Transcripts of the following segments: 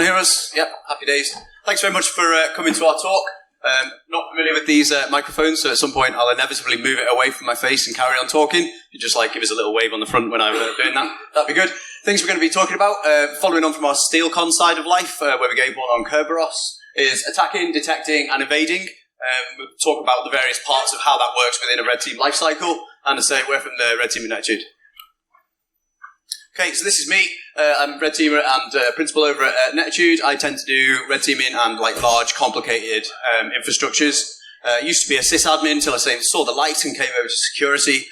Everyone hear us? Yep, happy days. Thanks very much for coming to our talk. Not familiar with these microphones, so at some point I'll inevitably move it away from my face and carry on talking. You just give us a little wave on the front when I'm doing that. That'd be good. Things we're going to be talking about, following on from our SteelCon side of life, where we gave one on Kerberos, is attacking, detecting, and evading. We'll talk about the various parts of how that works within a red team lifecycle. And to say, we're from the red team at Netitude. Okay, so this is me. I'm red teamer and principal over at Netitude. I tend to do red teaming and large, complicated infrastructures. Used to be a sysadmin until I saw the light and came over to security.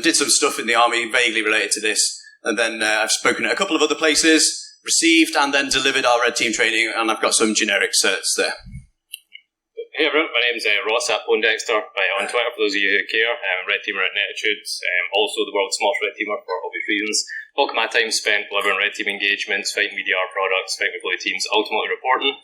Did some stuff in the army vaguely related to this. And then I've spoken at a couple of other places, received and then delivered our red team training, and I've got some generic certs there. Hey everyone, my name's Ross at Pondexter. On Twitter, for those of you who care, I'm a red teamer at Netitude, also the world's smallest red teamer for obvious reasons. Bulk of my time spent delivering red team engagements, fighting VDR products, fighting with teams, ultimately reporting.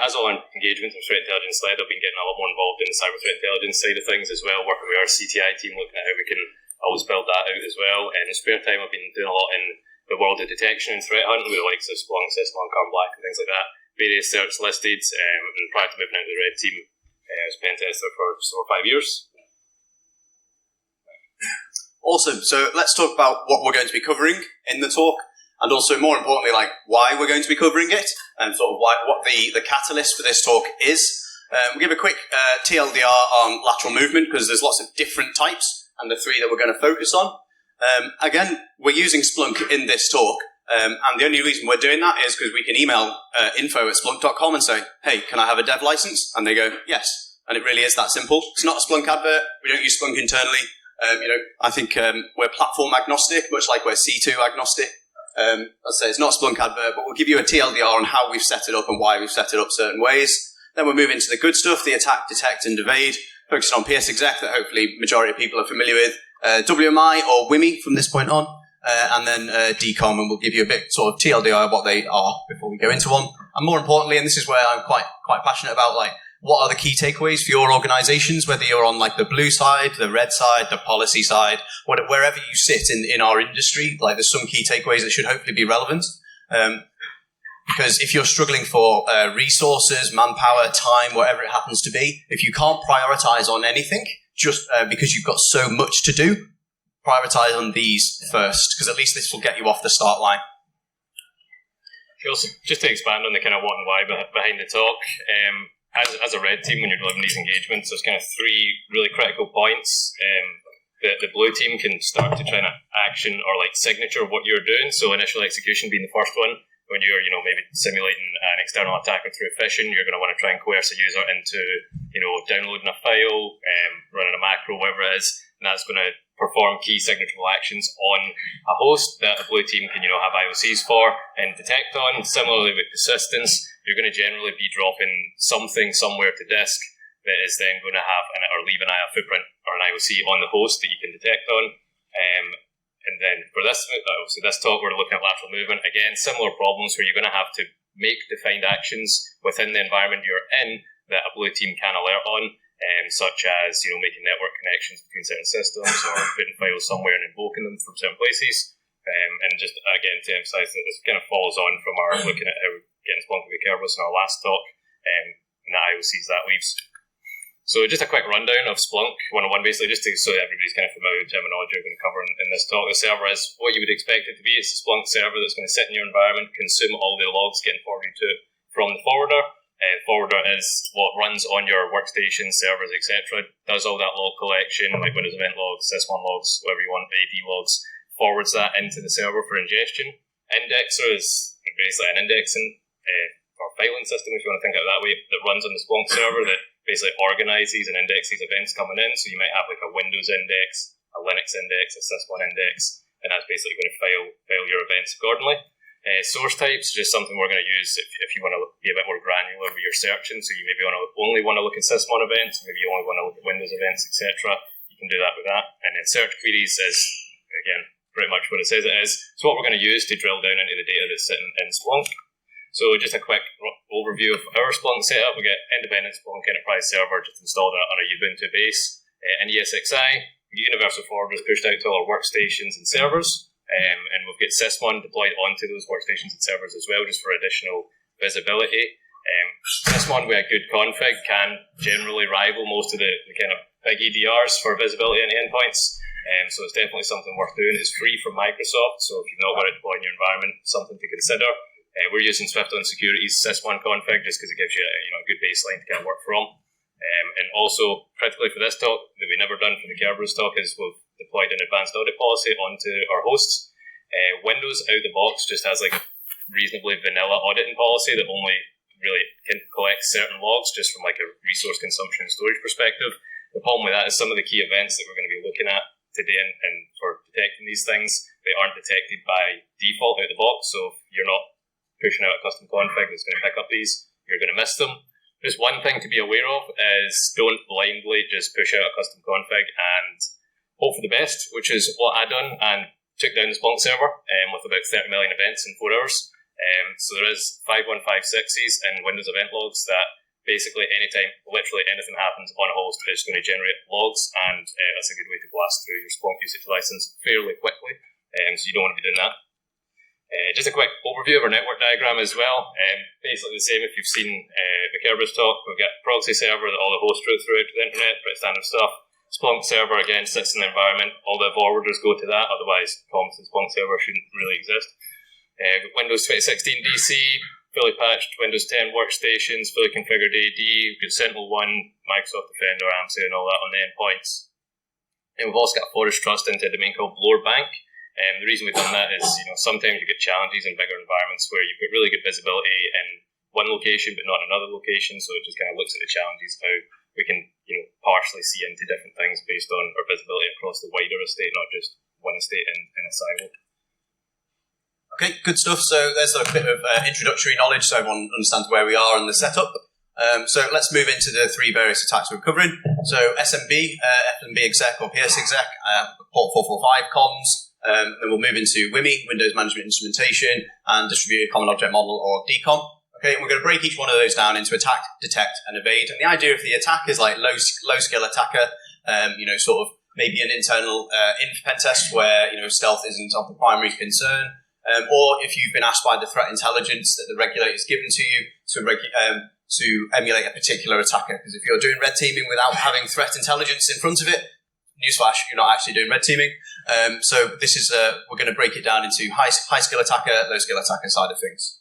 As all engagements of threat intelligence led, I've been getting a lot more involved in the cyber threat intelligence side of things as well, working with our CTI team, looking at how we can always build that out as well. In spare time, I've been doing a lot in the world of detection and threat hunting with the likes of Splunk, SysMon, Black and things like that. Various certs listed, and prior to moving out to the red team, I was pen tester for just over 5 years. Awesome. So let's talk about what we're going to be covering in the talk, and also more importantly, why we're going to be covering it, and sort of what the catalyst for this talk is. We'll give a quick TLDR on lateral movement, because there's lots of different types, and the three that we're going to focus on. Again, we're using Splunk in this talk, and the only reason we're doing that is because we can email info@splunk.com and say, hey, can I have a dev license? And they go, yes. And it really is that simple. It's not a Splunk advert. We don't use Splunk internally. I think we're platform agnostic, much like we're C2 agnostic. Let's say it's not a Splunk advert, but we'll give you a TLDR on how we've set it up and why we've set it up certain ways. Then we'll move into the good stuff, the attack, detect, and evade, focusing on PsExec that hopefully majority of people are familiar with, WMI or WMI from this point on, and then DCOM, and we'll give you a bit sort of TLDR of what they are before we go into one. And more importantly, and this is where I'm quite passionate about, what are the key takeaways for your organizations, whether you're on the blue side, the red side, the policy side, wherever you sit in our industry, there's some key takeaways that should hopefully be relevant. Because if you're struggling for resources, manpower, time, whatever it happens to be, if you can't prioritize on anything, just because you've got so much to do, prioritize on these first, because at least this will get you off the start line. Also, just to expand on the kind of what and why behind the talk, as a red team, when you're delivering these engagements, there's kind of three really critical points. The blue team can start to try and action or signature what you're doing. So initial execution being the first one. When you're maybe simulating an external attacker through phishing, you're going to want to try and coerce a user into downloading a file, running a macro, whatever it is, and that's going to perform key signatural actions on a host that a blue team can have IOCs for and detect on. Similarly with persistence, you're going to generally be dropping something somewhere to disk that is then going to have or leave a footprint or an IOC on the host that you can detect on. And then for this talk, we're looking at lateral movement. Again, similar problems where you're going to have to make defined actions within the environment you're in that a blue team can alert on, such as making network connections between certain systems or putting files somewhere and invoking them from certain places. And just again to emphasize that this kind of follows on from our looking at how getting Splunky with Kerberos in our last talk, and the IOCs that leaves. So just a quick rundown of Splunk 101, basically, just so everybody's kind of familiar with the terminology we're going to cover in this talk. The server is what you would expect it to be. It's a Splunk server that's going to sit in your environment, consume all the logs getting forwarded to it from the forwarder. Forwarder is what runs on your workstation, servers, etc. Does all that log collection, like Windows event logs, sysmon logs, whatever you want, AD logs, forwards that into the server for ingestion. Indexer is basically an indexing or filing system, if you want to think of it that way, that runs on the Splunk server that basically organizes and indexes events coming in. So you might have a Windows index, a Linux index, a sysmon index, and that's basically going to file your events accordingly. Source types, just something we're going to use if you want to be a bit more granular with your searching. So you maybe only want to look at sysmon events, maybe you only want to look at Windows events, etc. You can do that with that. And then search queries is, again, pretty much what it says it is. So what we're going to use to drill down into the data that's sitting in Splunk. So just a quick overview of our Splunk setup. We get independent Splunk enterprise server just installed on a Ubuntu base. An ESXi, universal forwarders pushed out to all our workstations and servers. And we've got sysmon deployed onto those workstations and servers as well, just for additional visibility. This one with a good config can generally rival most of the kind of big EDRs for visibility and endpoints. So it's definitely something worth doing. It's free from Microsoft, so if you've not got it deployed in your environment, something to consider. We're using Swift on Security's Sys1 config just because it gives you a good baseline to kind of work from. And also, critically for this talk, that we never done for the Kerberos talk, is we've deployed an advanced audit policy onto our hosts. Windows out the box just has like a reasonably vanilla auditing policy that only really can collect certain logs just from like a resource consumption and storage perspective. The problem with that is some of the key events that we're going to be looking at today and for detecting these things, they aren't detected by default out the box. So if you're not pushing out a custom config that's going to pick up these, you're going to miss them. Just one thing to be aware of is don't blindly just push out a custom config and hope for the best, which is what I done and took down the Splunk server with about 30 million events in 4 hours. So there is 5156s and Windows event logs that basically anytime literally anything happens on a host, it's going to generate logs, and that's a good way to blast through your Splunk usage license fairly quickly. So you don't want to be doing that. Just a quick overview of our network diagram as well. Basically the same if you've seen the Kerberos talk. We've got a proxy server that all the hosts route through to the internet, pretty standard stuff. Splunk server again sits in the environment. All the forwarders go to that, otherwise comms and Splunk server shouldn't really exist. Windows 2016 DC, fully patched Windows 10 workstations, fully configured AD, we've got SentinelOne, Microsoft Defender, AMSI and all that on the endpoints. And we've also got a Forest Trust into a domain called Bloor Bank. The reason we've done that is, sometimes you get challenges in bigger environments where you've got really good visibility in one location but not another location, so it just kind of looks at the challenges, how we can, partially see into different things based on our visibility across the wider estate, not just one estate in a silo. Okay, good stuff. So there's a bit of introductory knowledge so everyone understands where we are in the setup. So let's move into the 3 various attacks we're covering. So SMB, FNB-exec or PsExec, port 445 comms. Then we'll move into WIMI, Windows Management Instrumentation, and Distributed Common Object Model or DCOM. Okay, and we're going to break each one of those down into attack, detect, and evade. And the idea of the attack is like low skill attacker, sort of maybe an internal inf pen test where stealth isn't of the primary concern. Or if you've been asked by the threat intelligence that the regulator's given to you to emulate a particular attacker. Because if you're doing red teaming without having threat intelligence in front of it, newsflash, you're not actually doing red teaming. So this is we're going to break it down into high skill attacker, low skill attacker side of things.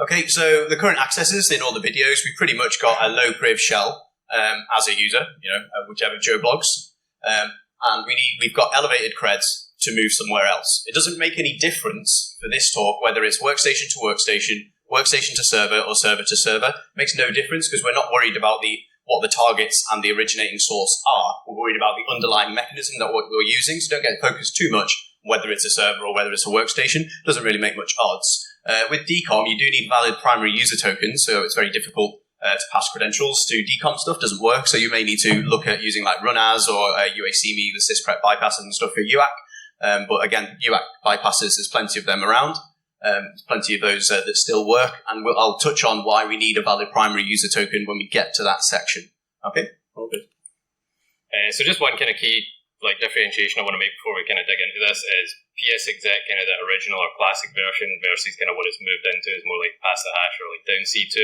Okay, so the current accesses in all the videos, we've pretty much got a low priv shell as a user, whichever Joe blogs, and we've got elevated creds to move somewhere else. It doesn't make any difference for this talk whether it's workstation to workstation, workstation to server, or server to server. It makes no difference because we're not worried about what the targets and the originating source are. We're worried about the underlying mechanism that we're using, so don't get focused too much on whether it's a server or whether it's a workstation. It doesn't really make much odds. With DCOM, you do need valid primary user tokens, so it's very difficult to pass credentials to DCOM stuff. Doesn't work, so you may need to look at using like RunAs or UACME, the sysprep bypasses and stuff for UAC. But again, UAC bypasses, there's plenty of them around. Plenty of those that still work, and I'll touch on why we need a valid primary user token when we get to that section. Okay, all good. So just one kind of key differentiation I want to make before we kind of dig into this is PsExec, kind of the original or classic version versus kind of what it's moved into is more like pass the hash or like down C2.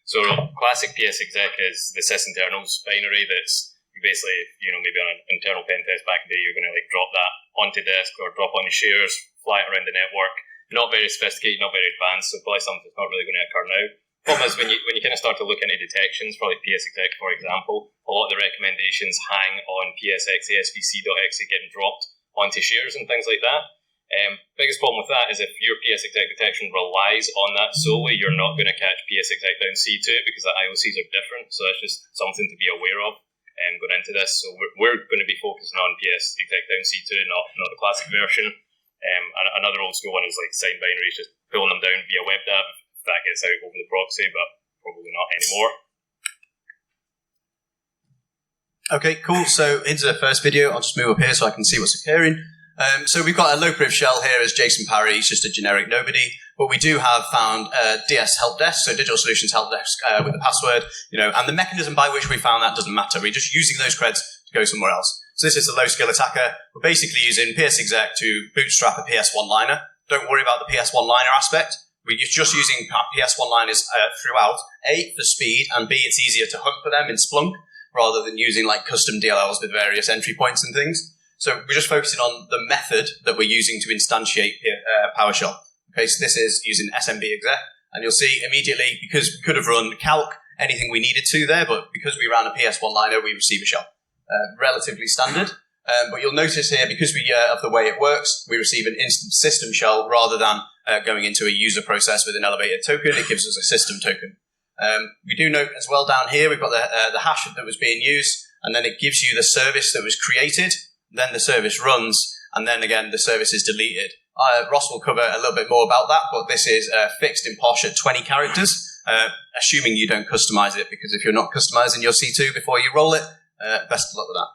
So classic PsExec is the sysinternals binary that's basically, maybe on an internal pen test back in the day, you're going to drop that onto disk or drop on shares, fly it around the network. Not very sophisticated, not very advanced, so probably something that's not really going to occur now. Problem is when you kind of start to look into detections for like PsExec, for example, a lot of the recommendations hang on PsExec getting dropped onto shares and things like that. Biggest problem with that is if your PsExec detection relies on that solely, you're not going to catch PsExec down C2 because the IOCs are different, so that's just something to be aware of going into this. So we're going to be focusing on PsExec down C2, not the classic version. Another old school one is like sign binaries, just pulling them down via WebDAV. That gets out over the proxy, but probably not anymore. Okay, cool. So into the first video, I'll just move up here so I can see what's appearing. So we've got a low priv shell here as Jason Parry. He's just a generic nobody, but we do have found DS help desk, so Digital Solutions help desk with the password, and the mechanism by which we found that doesn't matter. We're just using those creds to go somewhere else. So this is a low skill attacker. We're basically using PsExec to bootstrap a PS1 liner. Don't worry about the PS1 liner aspect. we're just using PS one-liners throughout. A, for speed, and B, it's easier to hunt for them in Splunk rather than using like custom DLLs with various entry points and things. So we're just focusing on the method that we're using to instantiate PowerShell. Okay, so this is using SMBexec, and you'll see immediately, because we could have run calc, anything we needed to there, but because we ran a PS one-liner, we receive a shell. Relatively standard. But you'll notice here, because of the way it works, we receive an instant system shell rather than going into a user process with an elevated token. It gives us a system token. We do note as well down here, we've got the hash that was being used, and then it gives you the service that was created, then the service runs, and then again the service is deleted. Ross will cover a little bit more about that, but this is fixed in Posh at 20 characters, assuming you don't customize it, because if you're not customizing your C2 before you roll it, best of luck with that.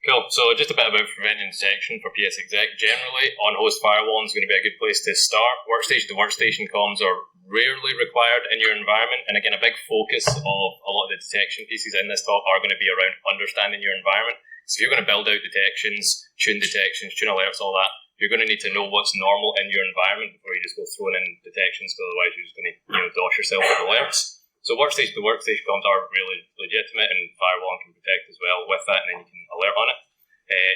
Cool. So just a bit about preventing detection for PsExec. Generally, on-host firewalling is going to be a good place to start. Workstation-to-workstation comms are rarely required in your environment. And again, a big focus of a lot of the detection pieces in this talk are going to be around understanding your environment. So if you're going to build out detections, tune alerts, all that, you're going to need to know what's normal in your environment before you just go throwing in detections, because otherwise you're just going to dosh yourself with alerts. So workstation-to-workstation comms are really legitimate, and firewalling can protect as well with that, and then you can alert on it.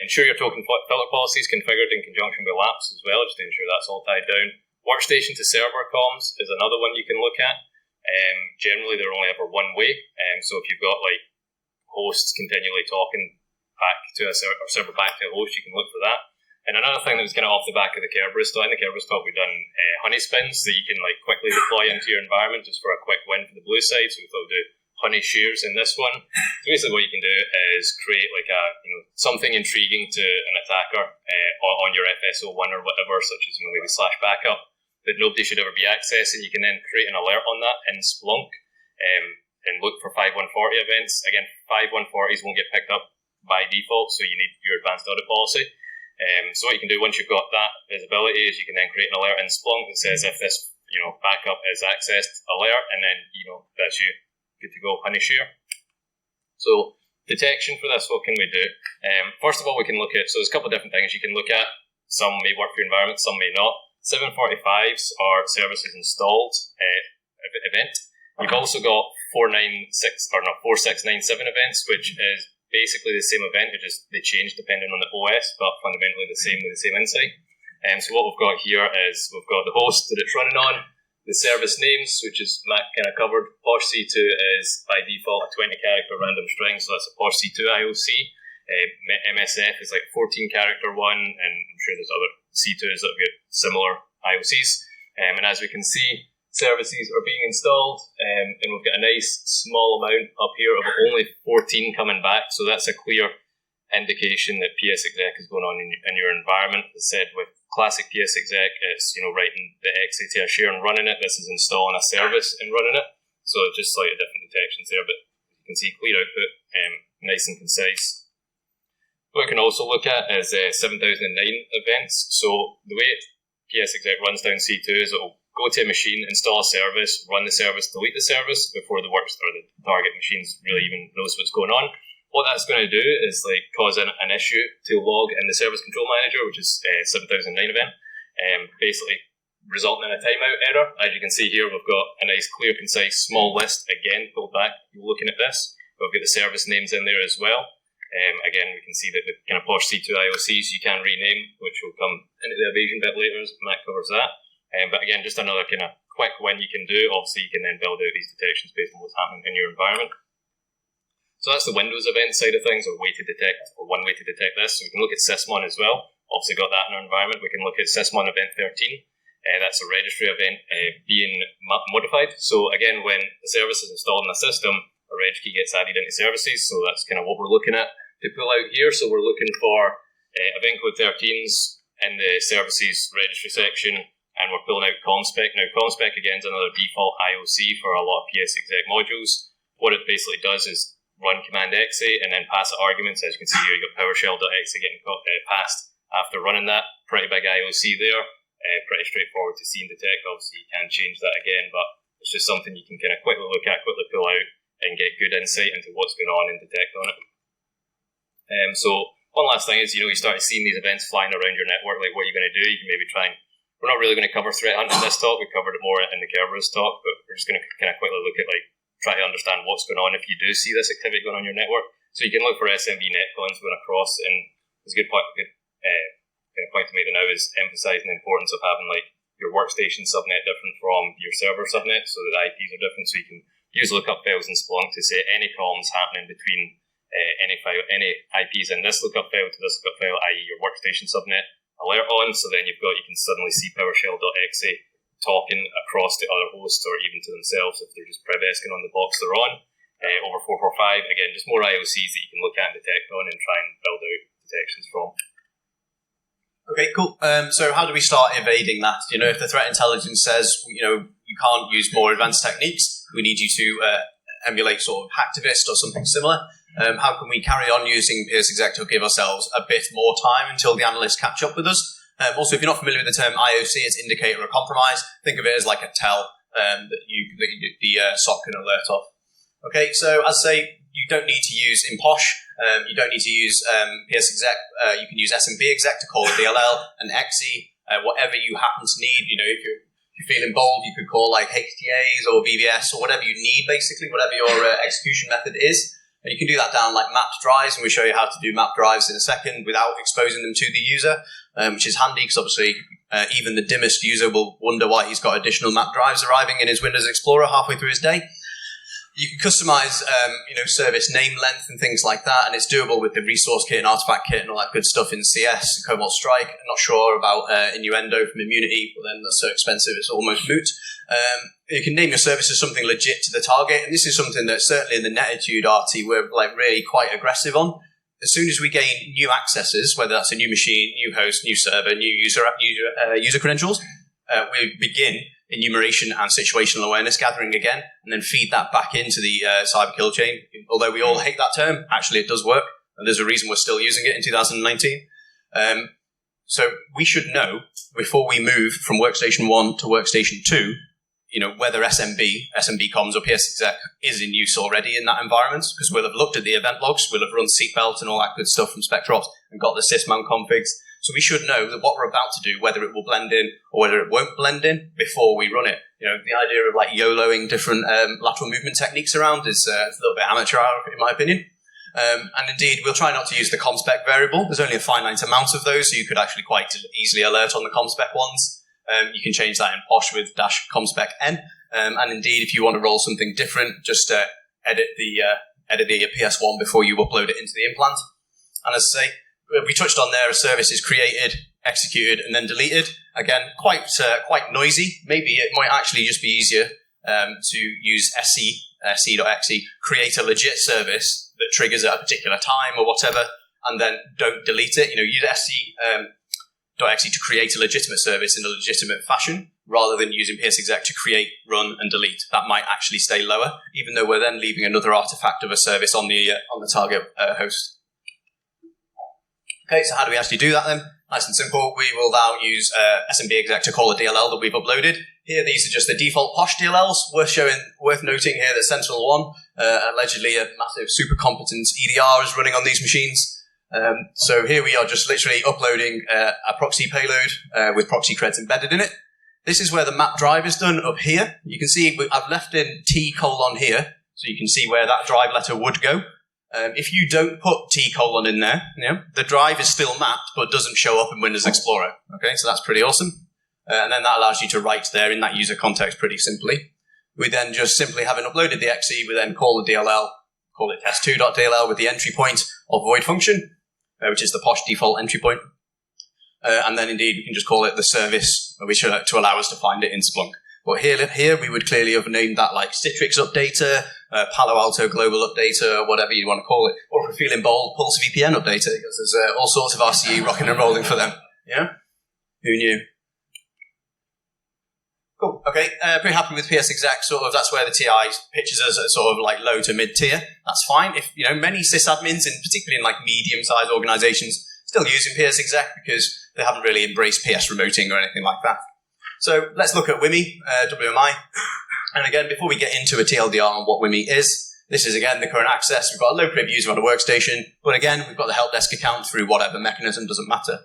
Ensure your token filter policy is configured in conjunction with LAPS as well, just to ensure that's all tied down. Workstation-to-server comms is another one you can look at. Generally, they're only ever one way, so if you've got like hosts continually talking back to a server back to a host, you can look for that. And another thing that was kind of off the back of the Kerberos talk, in the Kerberos talk, we've done honey spins that you can like quickly deploy into your environment just for a quick win for the blue side. So we thought we'd do honey shares in this one. So basically what you can do is create like something intriguing to an attacker on your FSO1 or whatever, such as maybe /backup, that nobody should ever be accessing. You can then create an alert on that in Splunk and look for 5140 events. Again, 5140s won't get picked up by default, so you need your advanced audit policy. So what you can do once you've got that visibility is you can then create an alert in Splunk that says if this backup is accessed, alert, and then that's you good to go, honey share. So detection for this, what can we do? First of all, we can look at, so there's a couple of different things you can look at. Some may work for your environment, some may not. 745s are services installed event. You've also got 4697 events, which is basically the same event, they change depending on the OS, but fundamentally the same with the same insight. So what we've got here is we've got the host that it's running on, the service names, which is Mac kind of covered. Posh C2 is by default a 20-character random string, so that's a Posh C2 IOC. MSF is like a 14-character one, and I'm sure there's other C2s that have got similar IOCs. And as we can see, services are being installed, and we've got a nice small amount up here of only 14 coming back, so that's a clear indication that PsExec is going on in your environment. As I said, with classic PsExec, it's writing the exe to a share and running it. This is installing a service and running it, so just slightly different detections there, but you can see clear output, nice and concise. What we can also look at is 7009 events. So the way PsExec runs down C2 is it'll go to a machine, install a service, run the service, delete the service before the target machines really even knows what's going on. What that's going to do is cause an issue to log in the service control manager, which is 7009 event, basically resulting in a timeout error. As you can see here, we've got a nice, clear, concise, small list again pulled back. You're looking at this. We've got the service names in there as well. Again, we can see that the kind of Posh C2 IOCs you can rename, which will come into the evasion bit later as Matt covers that. But again, just another kind of quick win you can do. Obviously, you can then build out these detections based on what's happening in your environment. So that's the Windows event side of things, or one way to detect this. So we can look at Sysmon as well. Obviously got that in our environment. We can look at Sysmon event 13. That's a registry event being modified. So again, when the service is installed in the system, a reg key gets added into services. So that's kind of what we're looking at to pull out here. So we're looking for event code 13s in the services registry section, and we're pulling out ComSpec. Now, ComSpec, again, is another default IOC for a lot of PsExec modules. What it basically does is run command exe and then pass it arguments. As you can see here, you've got PowerShell.exe getting passed after running that. Pretty big IOC there. Pretty straightforward to see and detect. Obviously, you can change that again, but it's just something you can kind of quickly look at, quickly pull out, and get good insight into what's going on and detect on it. So one last thing is, you started seeing these events flying around your network. Like, what are you going to do? You can maybe try and we're not really going to cover threat hunting in this talk. We covered it more in the Kerberos talk, but we're just going to kind of quickly look at try to understand what's going on if you do see this activity going on your network. So you can look for SMB netcons going across, and it's a good point. Kind of point to make now is emphasising the importance of having your workstation subnet different from your server subnet, so that the IPs are different. So you can use lookup files in Splunk to say any columns happening between any IPs in this lookup file to this lookup file, i.e. your workstation subnet, alert on. So then you can suddenly see PowerShell.exe talking across to other hosts or even to themselves if they're just prevesking on the box they're on. Over 445, again, just more IOCs that you can look at and detect on and try and build out detections from. Okay, cool. So how do we start evading that? If the threat intelligence says, you can't use more advanced techniques, we need you to emulate sort of Hacktivist or something similar. How can we carry on using PsExec to give ourselves a bit more time until the analysts catch up with us? Also, if you're not familiar with the term IOC, it's indicator of compromise. Think of it as like a tell that the SOC can alert of. Okay, so as I say, you don't need to use imposh. You don't need to use PsExec. You can use SMBexec to call a DLL, an exe, whatever you happen to need. If you're feeling bold, you could call HTAs or VBS or whatever you need, basically, whatever your execution method is. And you can do that down mapped drives, and we'll show you how to do mapped drives in a second without exposing them to the user, which is handy because obviously even the dimmest user will wonder why he's got additional mapped drives arriving in his Windows Explorer halfway through his day. You can customize, service name length and things like that, and it's doable with the resource kit and artifact kit and all that good stuff in CS and Cobalt Strike. I'm not sure about Innuendo from Immunity, but then that's so expensive it's almost moot. You can name your service as something legit to the target, and this is something that certainly in the Netitude RT we're really quite aggressive on. As soon as we gain new accesses, whether that's a new machine, new host, new server, new user credentials, we begin enumeration and situational awareness gathering again, and then feed that back into the cyber kill chain. Although we all hate that term, actually it does work, and there's a reason we're still using it in 2019. So we should know before we move from workstation 1 to workstation 2, whether SMB comms or PsExec is in use already in that environment, because we'll have looked at the event logs, we'll have run seatbelt and all that good stuff from SpectreOps and got the sysmount configs. So we should know that what we're about to do, whether it will blend in or whether it won't blend in before we run it. The idea of YOLOing different lateral movement techniques around is a little bit amateur hour, in my opinion. And indeed, we'll try not to use the comspec variable. There's only a finite amount of those, so you could actually quite easily alert on the comspec ones. You can change that in posh with -comspec n. And indeed, if you want to roll something different, just edit the PS1 before you upload it into the implant. And as I say, we touched on there, a service is created, executed, and then deleted. Again, quite noisy. Maybe it might actually just be easier to use se.exe, create a legit service that triggers at a particular time or whatever, and then don't delete it. Use se.exe to create a legitimate service in a legitimate fashion, rather than using PsExec to create, run, and delete. That might actually stay lower, even though we're then leaving another artifact of a service on the target host. Okay, so how do we actually do that then? Nice and simple. We will now use SMBexec to call a DLL that we've uploaded. Here, these are just the default posh DLLs. Worth noting here that Sentinel-1, allegedly a massive super competent EDR, is running on these machines. So here we are just literally uploading a proxy payload with proxy creds embedded in it. This is where the map drive is done up here. You can see I've left in T: here, so you can see where that drive letter would go. If you don't put T: in there, the drive is still mapped, but doesn't show up in Windows Explorer. Okay, so that's pretty awesome. And then that allows you to write there in that user context pretty simply. We then just simply, having uploaded the exe, we then call the DLL, call it test2.dll with the entry point of void function, which is the posh default entry point. And then indeed, we can just call it the service, which to allow us to find it in Splunk. But here we would clearly have named that like Citrix Updater, Palo Alto Global Updater, whatever you want to call it. Or if we're feeling bold, Pulse VPN Updater, because there's all sorts of RCE rocking and rolling for them. Yeah? Who knew? Cool. Okay. Pretty happy with PsExec. That's where the TI pitches us at sort of like low to mid tier. That's fine. If many sysadmins, and particularly in like medium-sized organizations, still using PsExec because they haven't really embraced PS remoting or anything like that. So let's look at WMI. And again, before we get into a TLDR on what WMI is, this is again the current access. We've got a low priv user on a workstation, but again, we've got the help desk account through whatever mechanism, doesn't matter.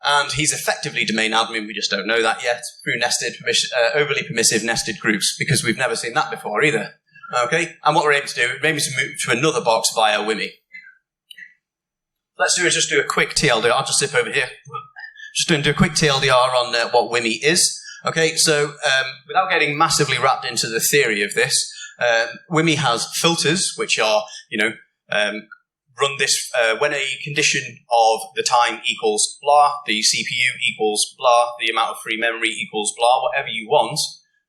And he's effectively domain admin, we just don't know that yet, through overly permissive nested groups, because we've never seen that before either. Okay, and what we're able to do, we're able to move to another box via WMI. Let's just do a quick TLDR. I'll just zip over here. Just going to do a quick TLDR on what WMI is. Okay, so without getting massively wrapped into the theory of this, WMI has filters, which are, run this when a condition of the time equals blah, the CPU equals blah, the amount of free memory equals blah, whatever you want,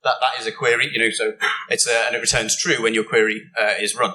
that is a query, so it's and it returns true when your query is run,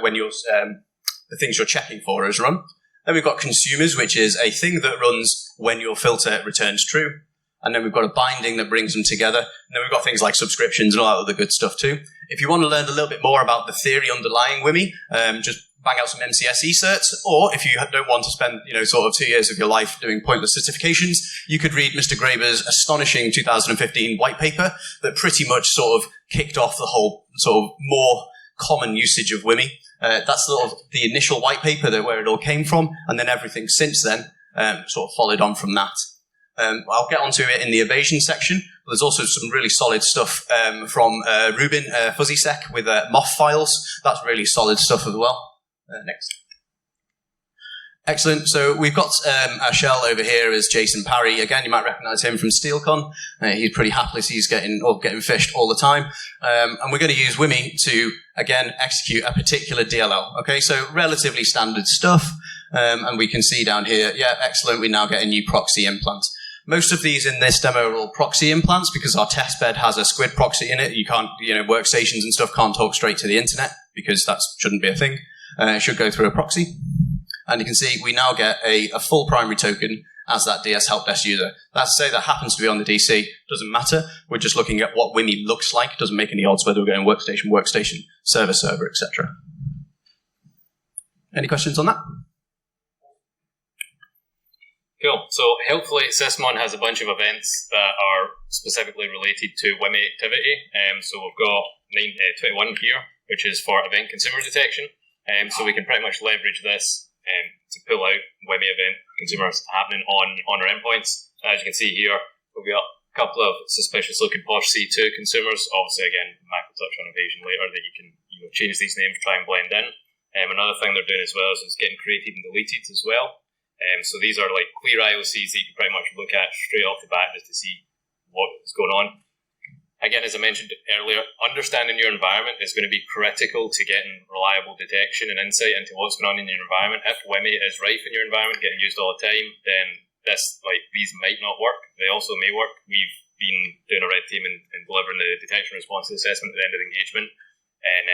when your the things you're checking for is run. Then we've got consumers, which is a thing that runs when your filter returns true. And then we've got a binding that brings them together. And then we've got things like subscriptions and all that other good stuff too. If you want to learn a little bit more about the theory underlying WMI, just bang out some MCSE certs. Or if you don't want to spend, sort of 2 years of your life doing pointless certifications, you could read Mr. Graeber's astonishing 2015 white paper that pretty much sort of kicked off the whole sort of more common usage of WMI. That's sort of the initial white paper where it all came from, and then everything since then sort of followed on from that. I'll get onto it in the evasion section. There's also some really solid stuff from Rubin PsExec with MOF files. That's really solid stuff as well. Next. Excellent. So we've got our shell over here is Jason Parry. Again, you might recognize him from SteelCon. He's pretty hapless. He's getting fished all the time. And we're going to use WMI to, again, execute a particular DLL. Okay, so relatively standard stuff. And we can see down here, yeah, excellent. We now get a new proxy implant. Most of these in this demo are all proxy implants because our testbed has a squid proxy in it. You can't, workstations and stuff can't talk straight to the internet because that shouldn't be a thing. It should go through a proxy. And you can see we now get a full primary token as that DS help desk user. That's to say that happens to be on the DC. Doesn't matter. We're just looking at what WMI looks like. Doesn't make any odds whether we're going workstation, server, etc. Any questions on that? Cool. So helpfully, Sysmon has a bunch of events that are specifically related to WMI activity. So we've got 21 here, which is for event consumer detection. So we can pretty much leverage this to pull out WMI event consumers happening on our endpoints. As you can see here, we've got a couple of suspicious looking Porsche C2 consumers. Obviously, again, Mac will touch on evasion later that you can change these names, try and blend in. Another thing they're doing as well is getting created and deleted as well. So these are like clear IOCs that you can pretty much look at straight off the bat just to see what's going on. Again, as I mentioned earlier, understanding your environment is going to be critical to getting reliable detection and insight into what's going on in your environment. If WMI is rife in your environment, getting used all the time, then these might not work. They also may work. We've been doing a red team and delivering the detection response assessment at the end of the engagement and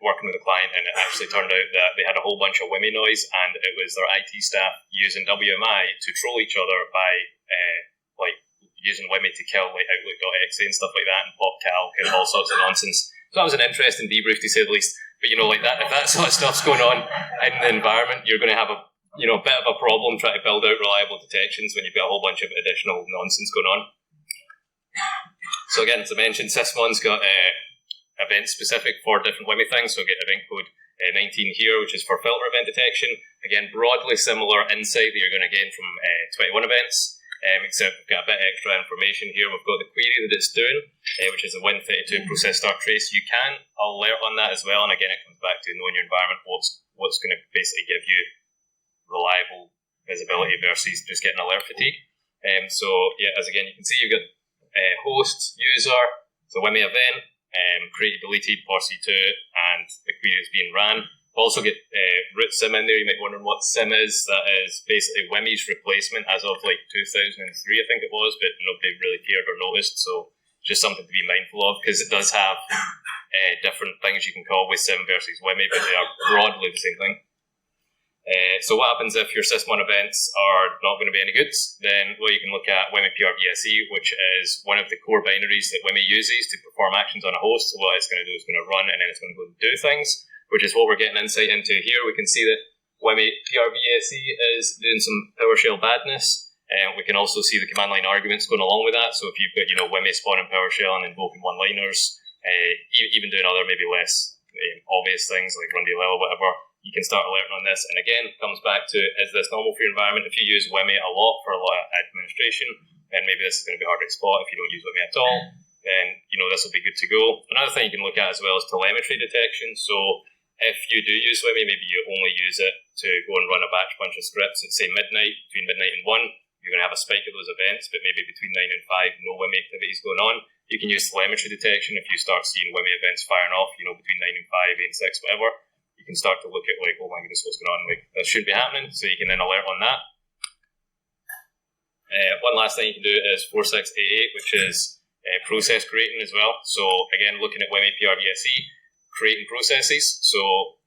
working with a client, and it actually turned out that they had a whole bunch of WMI noise, and it was their IT staff using WMI to troll each other by using WMI to kill Outlook.exe and stuff like that, and PopCalc and all sorts of nonsense. So that was an interesting debrief to say the least. But that if that sort of stuff's going on in the environment, you're going to have a bit of a problem trying to build out reliable detections when you've got a whole bunch of additional nonsense going on. So again, as I mentioned, Sysmon's got event specific for different WMI things. So we get event code 19 here, which is for filter event detection. Again, broadly similar insight that you're going to gain from 21 events. Except we've got a bit extra information here. We've got the query that it's doing, which is a Win32 process start trace. You can alert on that as well, and again, it comes back to knowing your environment, what's going to basically give you reliable visibility versus just getting alert fatigue. So yeah, as again, you can see you've got host, user, so WMI event, created, deleted, PORC2, and the query is being ran. We'll also get root sim in there. You might wonder what sim is. That is basically WMI's replacement as of 2003, I think it was, but nobody really cared or noticed. So just something to be mindful of, because it does have different things you can call with sim versus WMI, but they are broadly the same thing. So what happens if your Sysmon events are not going to be any good? Then you can look at WMI PRBSE, which is one of the core binaries that WMI uses to perform actions on a host. So what it's going to do is going to run, and then it's going to go and do things, which is what we're getting insight into here. We can see that WMI PRBSE is doing some PowerShell badness. We can also see the command line arguments going along with that. So if you've got WMI spawning PowerShell and invoking one-liners, even doing other maybe less obvious things like run DLL or whatever, you can start alerting on this. And again, it comes back to, is this normal for your environment? If you use WMI a lot for a lot of administration, then maybe this is going to be harder to spot. If you don't use WMI at all, then this will be good to go. Another thing you can look at as well is telemetry detection. So if you do use WMI, maybe you only use it to go and run a batch bunch of scripts at, say, midnight, between midnight and 1. You're going to have a spike of those events, but maybe between 9 and 5, no WMI activity is going on. You can use telemetry detection if you start seeing WMI events firing off, between 9 and 5, 8 and 6, whatever. You can start to look at, like, oh my goodness, what's going on? Like, this should be happening, so you can then alert on that. One last thing you can do is 4688, which is process creating as well. So, again, looking at WMI PRBSE, creating processes. So,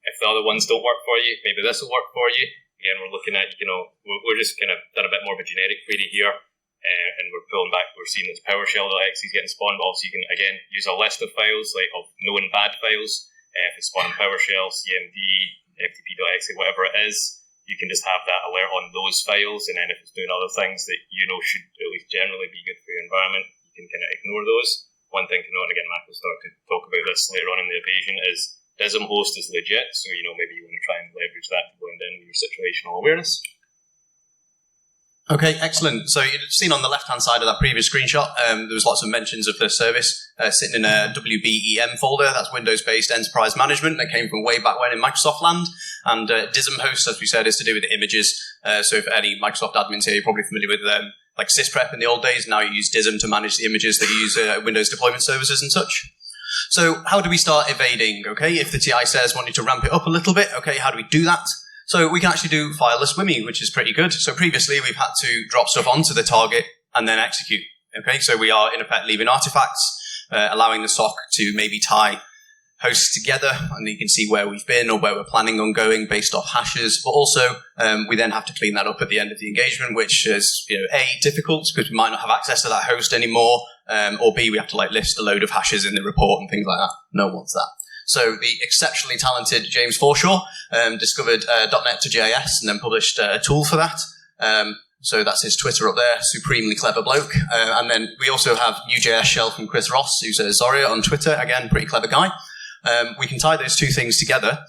if the other ones don't work for you, maybe this will work for you. Again, we're looking at, we're just kind of done a bit more of a generic query here. And we're pulling back, we're seeing this PowerShell.exe is getting spawned, but also you can, again, use a list of files, like of known bad files. If it's spawning PowerShell, CMD, FTP.exe, whatever it is, you can just have that alert on those files, and then if it's doing other things that should at least generally be good for your environment, you can kind of ignore those. One thing to note, and again, Mac will start to talk about this later on in the evasion, is DISM host is legit, so maybe you want to try and leverage that to blend in with your situational awareness. Okay, excellent. So you've seen on the left-hand side of that previous screenshot, there was lots of mentions of the service sitting in a WBEM folder. That's Windows-based enterprise management that came from way back when in Microsoft land. And DISM host, as we said, is to do with the images. So if any Microsoft admins here, you're probably familiar with like sysprep in the old days. Now you use DISM to manage the images that you use Windows deployment services and such. So how do we start evading? Okay, if the TI says wanting to ramp it up a little bit, okay, how do we do that? So we can actually do fileless WMI, which is pretty good. So previously we've had to drop stuff onto the target and then execute. Okay, so we are in effect leaving artifacts, allowing the SOC to maybe tie hosts together, and you can see where we've been or where we're planning on going based off hashes. But also we then have to clean that up at the end of the engagement, which is A, difficult because we might not have access to that host anymore, or B, we have to list a load of hashes in the report and things like that. No one wants that. So the exceptionally talented James Forshaw discovered .NET to JS and then published a tool for that. So that's his Twitter up there, supremely clever bloke. And then we also have New.js Shell from Chris Ross, who's a Zoria on Twitter, again, pretty clever guy. We can tie those two things together.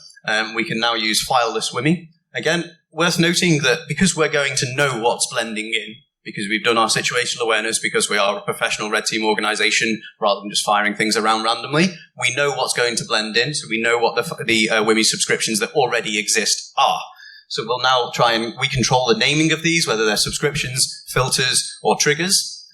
We can now use fileless WMI. Again, worth noting that because we're going to know what's blending in, because we've done our situational awareness, because we are a professional red team organization, rather than just firing things around randomly, we know what's going to blend in, so we know what the WMI subscriptions that already exist are. So we'll now try and we control the naming of these, whether they're subscriptions, filters, or triggers.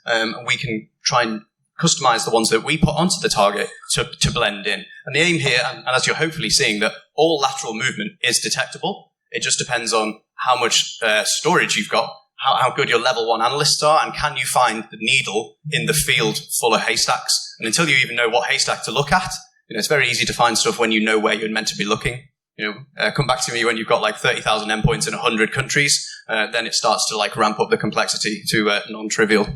We can try and customize the ones that we put onto the target to blend in. And the aim here, and as you're hopefully seeing, that all lateral movement is detectable. It just depends on how much storage you've got, how good your level 1 analysts are, and can you find the needle in the field full of haystacks. And until you even know what haystack to look at, it's very easy to find stuff when you know where you're meant to be looking. Come back to me when you've got 30,000 endpoints in 100 countries, then it starts to ramp up the complexity to non-trivial.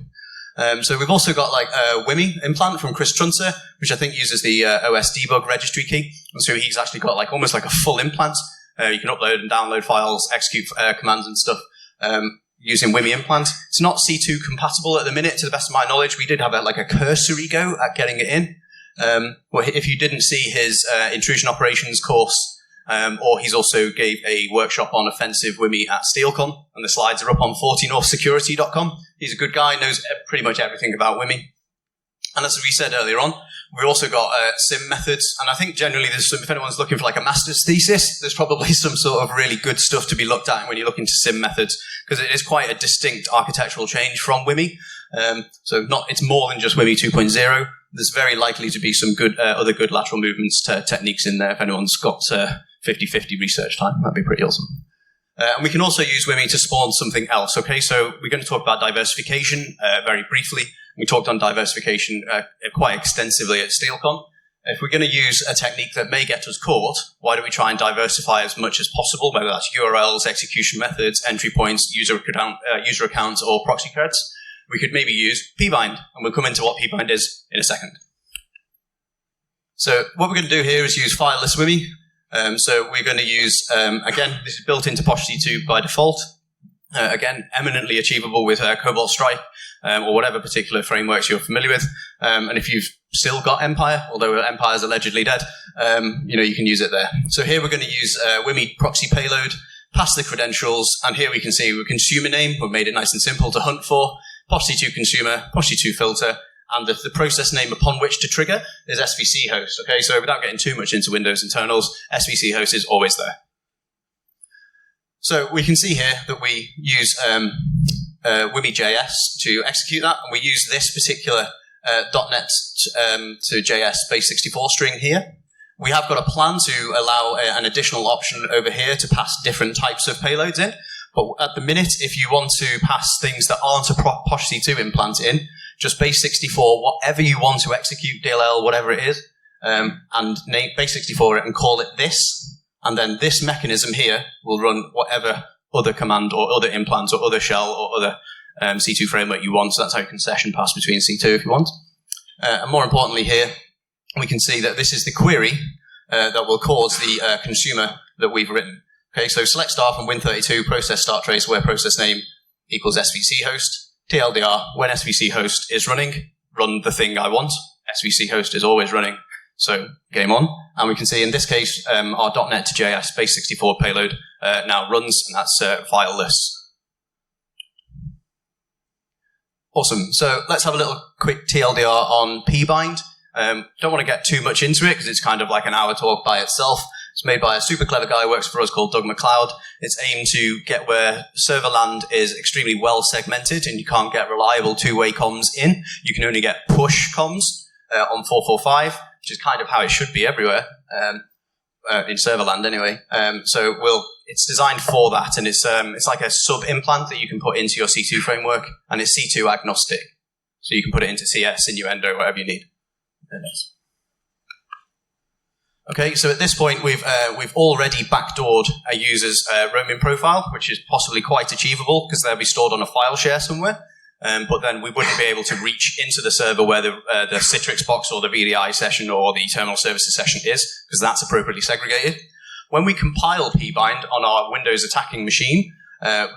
So we've also got a WMI implant from Chris Trunzer, which I think uses the OS debug registry key. And so he's actually got almost like a full implant. You can upload and download files, execute commands and stuff using WMI implant. It's not C2 compatible at the minute, to the best of my knowledge. We did have a cursory go at getting it in. Well, if you didn't see his intrusion operations course, or he's also gave a workshop on offensive WMI at SteelCon, and the slides are up on 40northsecurity.com. He's a good guy, knows pretty much everything about WMI. And as we said earlier on, we've also got SIM methods, and I think generally if anyone's looking for a master's thesis, there's probably some sort of really good stuff to be looked at when you look into SIM methods, because it is quite a distinct architectural change from WMI. It's more than just WMI 2.0. There's very likely to be some good other good lateral movements techniques in there if anyone's got 50-50 research time. That'd be pretty awesome. And we can also use WMI to spawn something else. Okay, so we're going to talk about diversification very briefly. We talked on diversification quite extensively at SteelCon. If we're going to use a technique that may get us caught, why don't we try and diversify as much as possible, whether that's URLs, execution methods, entry points, user accounts, or proxy creds? We could maybe use Pbind, and we'll come into what Pbind is in a second. So what we're going to do here is use fileless WMI. So we're going to use, again, this is built into POSH C2 by default. Again, eminently achievable with Cobalt Strike. or whatever particular frameworks you're familiar with. And if you've still got Empire, although Empire's allegedly dead, you can use it there. So here we're going to use WMI proxy payload, pass the credentials, and here we can see the consumer name. We've made it nice and simple to hunt for. POSI2 consumer, POSI2 filter, and the process name upon which to trigger is SVC host. Okay, so without getting too much into Windows internals, SVC host is always there. So we can see here that we use WMI.js to execute that, and we use this particular .NET to JS base64 string here. We have got a plan to allow an additional option over here to pass different types of payloads in. But at the minute, if you want to pass things that aren't a POSI2 implant in, just base64, whatever you want to execute, DLL, whatever it is, and name base64 it and call it this, and then this mechanism here will run whatever other command or other implant or other shell or other C2 framework you want. So that's how you can session pass between C2 if you want. And more importantly here, we can see that this is the query that will cause the consumer that we've written. Okay, so select star from Win32, process start trace where process name equals SVC host. TLDR, when SVC host is running, run the thing I want. SVC host is always running, so game on. And we can see in this case, our .NET to JS base64 payload now runs, and that's fileless. Awesome. So let's have a little quick TLDR on Pbind. Don't want to get too much into it because it's kind of like an hour talk by itself. It's made by a super clever guy who works for us called Doug McLeod. It's aimed to get where server land is extremely well segmented and you can't get reliable two-way comms in. You can only get push comms on 445, which is kind of how it should be everywhere, in server land anyway. So it's designed for that, and it's like a sub-implant that you can put into your C2 framework, and it's C2 agnostic. So you can put it into CS, Innuendo, whatever you need. Okay, so at this point, we've already backdoored a user's roaming profile, which is possibly quite achievable because they'll be stored on a file share somewhere. But then we wouldn't be able to reach into the server where the Citrix box or the VDI session or the terminal services session is, because that's appropriately segregated. When we compile Pbind on our Windows attacking machine,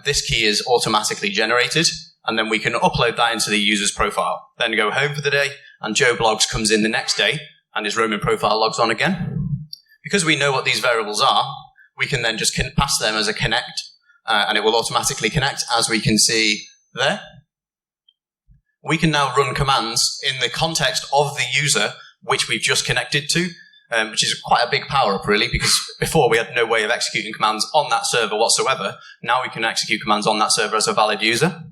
this key is automatically generated, and then we can upload that into the user's profile. Then go home for the day, and Joe Blogs comes in the next day, and his roaming profile logs on again. Because we know what these variables are, we can then just pass them as a connect, and it will automatically connect, as we can see there. We can now run commands in the context of the user which we've just connected to, which is quite a big power-up, really, because before we had no way of executing commands on that server whatsoever. Now we can execute commands on that server as a valid user.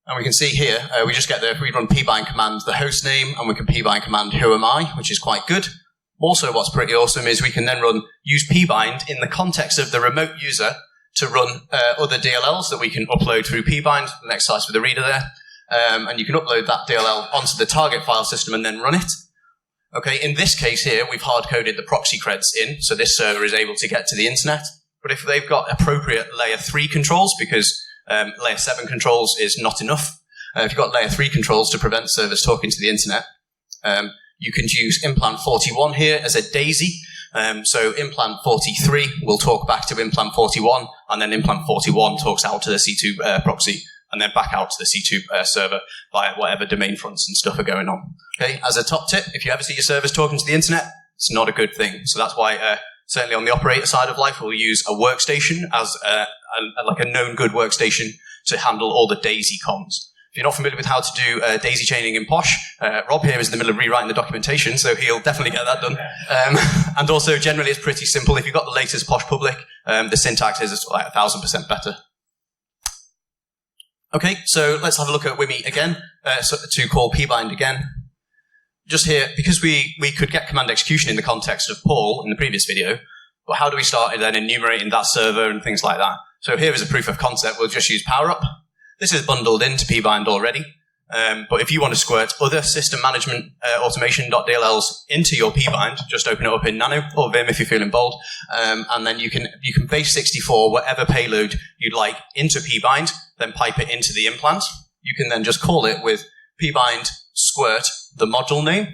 And we can see here, we just get we run pbind command the host name, and we can pbind command who am I, which is quite good. Also, what's pretty awesome is we can then use pbind in the context of the remote user to run other DLLs that we can upload through pbind. The next slide's with the reader there. And you can upload that DLL onto the target file system and then run it. Okay, in this case here, we've hard-coded the proxy creds in, so this server is able to get to the internet. But if they've got appropriate layer 3 controls, because layer 7 controls is not enough, if you've got layer 3 controls to prevent servers talking to the internet, you can use implant 41 here as a daisy. So implant 43 will talk back to implant 41, and then implant 41 talks out to the C2 proxy, and then back out to the C2 server via whatever domain fronts and stuff are going on. Okay, as a top tip, if you ever see your servers talking to the internet, it's not a good thing. So that's why, certainly on the operator side of life, we'll use a workstation as like a known good workstation to handle all the daisy comms. If you're not familiar with how to do daisy chaining in Posh, Rob here is in the middle of rewriting the documentation, so he'll definitely get that done. And also, generally, it's pretty simple. If you've got the latest Posh public, the syntax is like 1,000% better. Okay, so let's have a look at WMI again, to call pbind again. Just here, because we could get command execution in the context of Paul in the previous video, but how do we start then enumerating that server and things like that? So here is a proof of concept. We'll just use PowerUp. This is bundled into Pbind already, but if you want to squirt other system management automation.dlls into your Pbind, just open it up in Nano or Vim if you're feeling bold, and then you can base64 whatever payload you'd like into Pbind, then pipe it into the implant. You can then just call it with Pbind squirt the module name,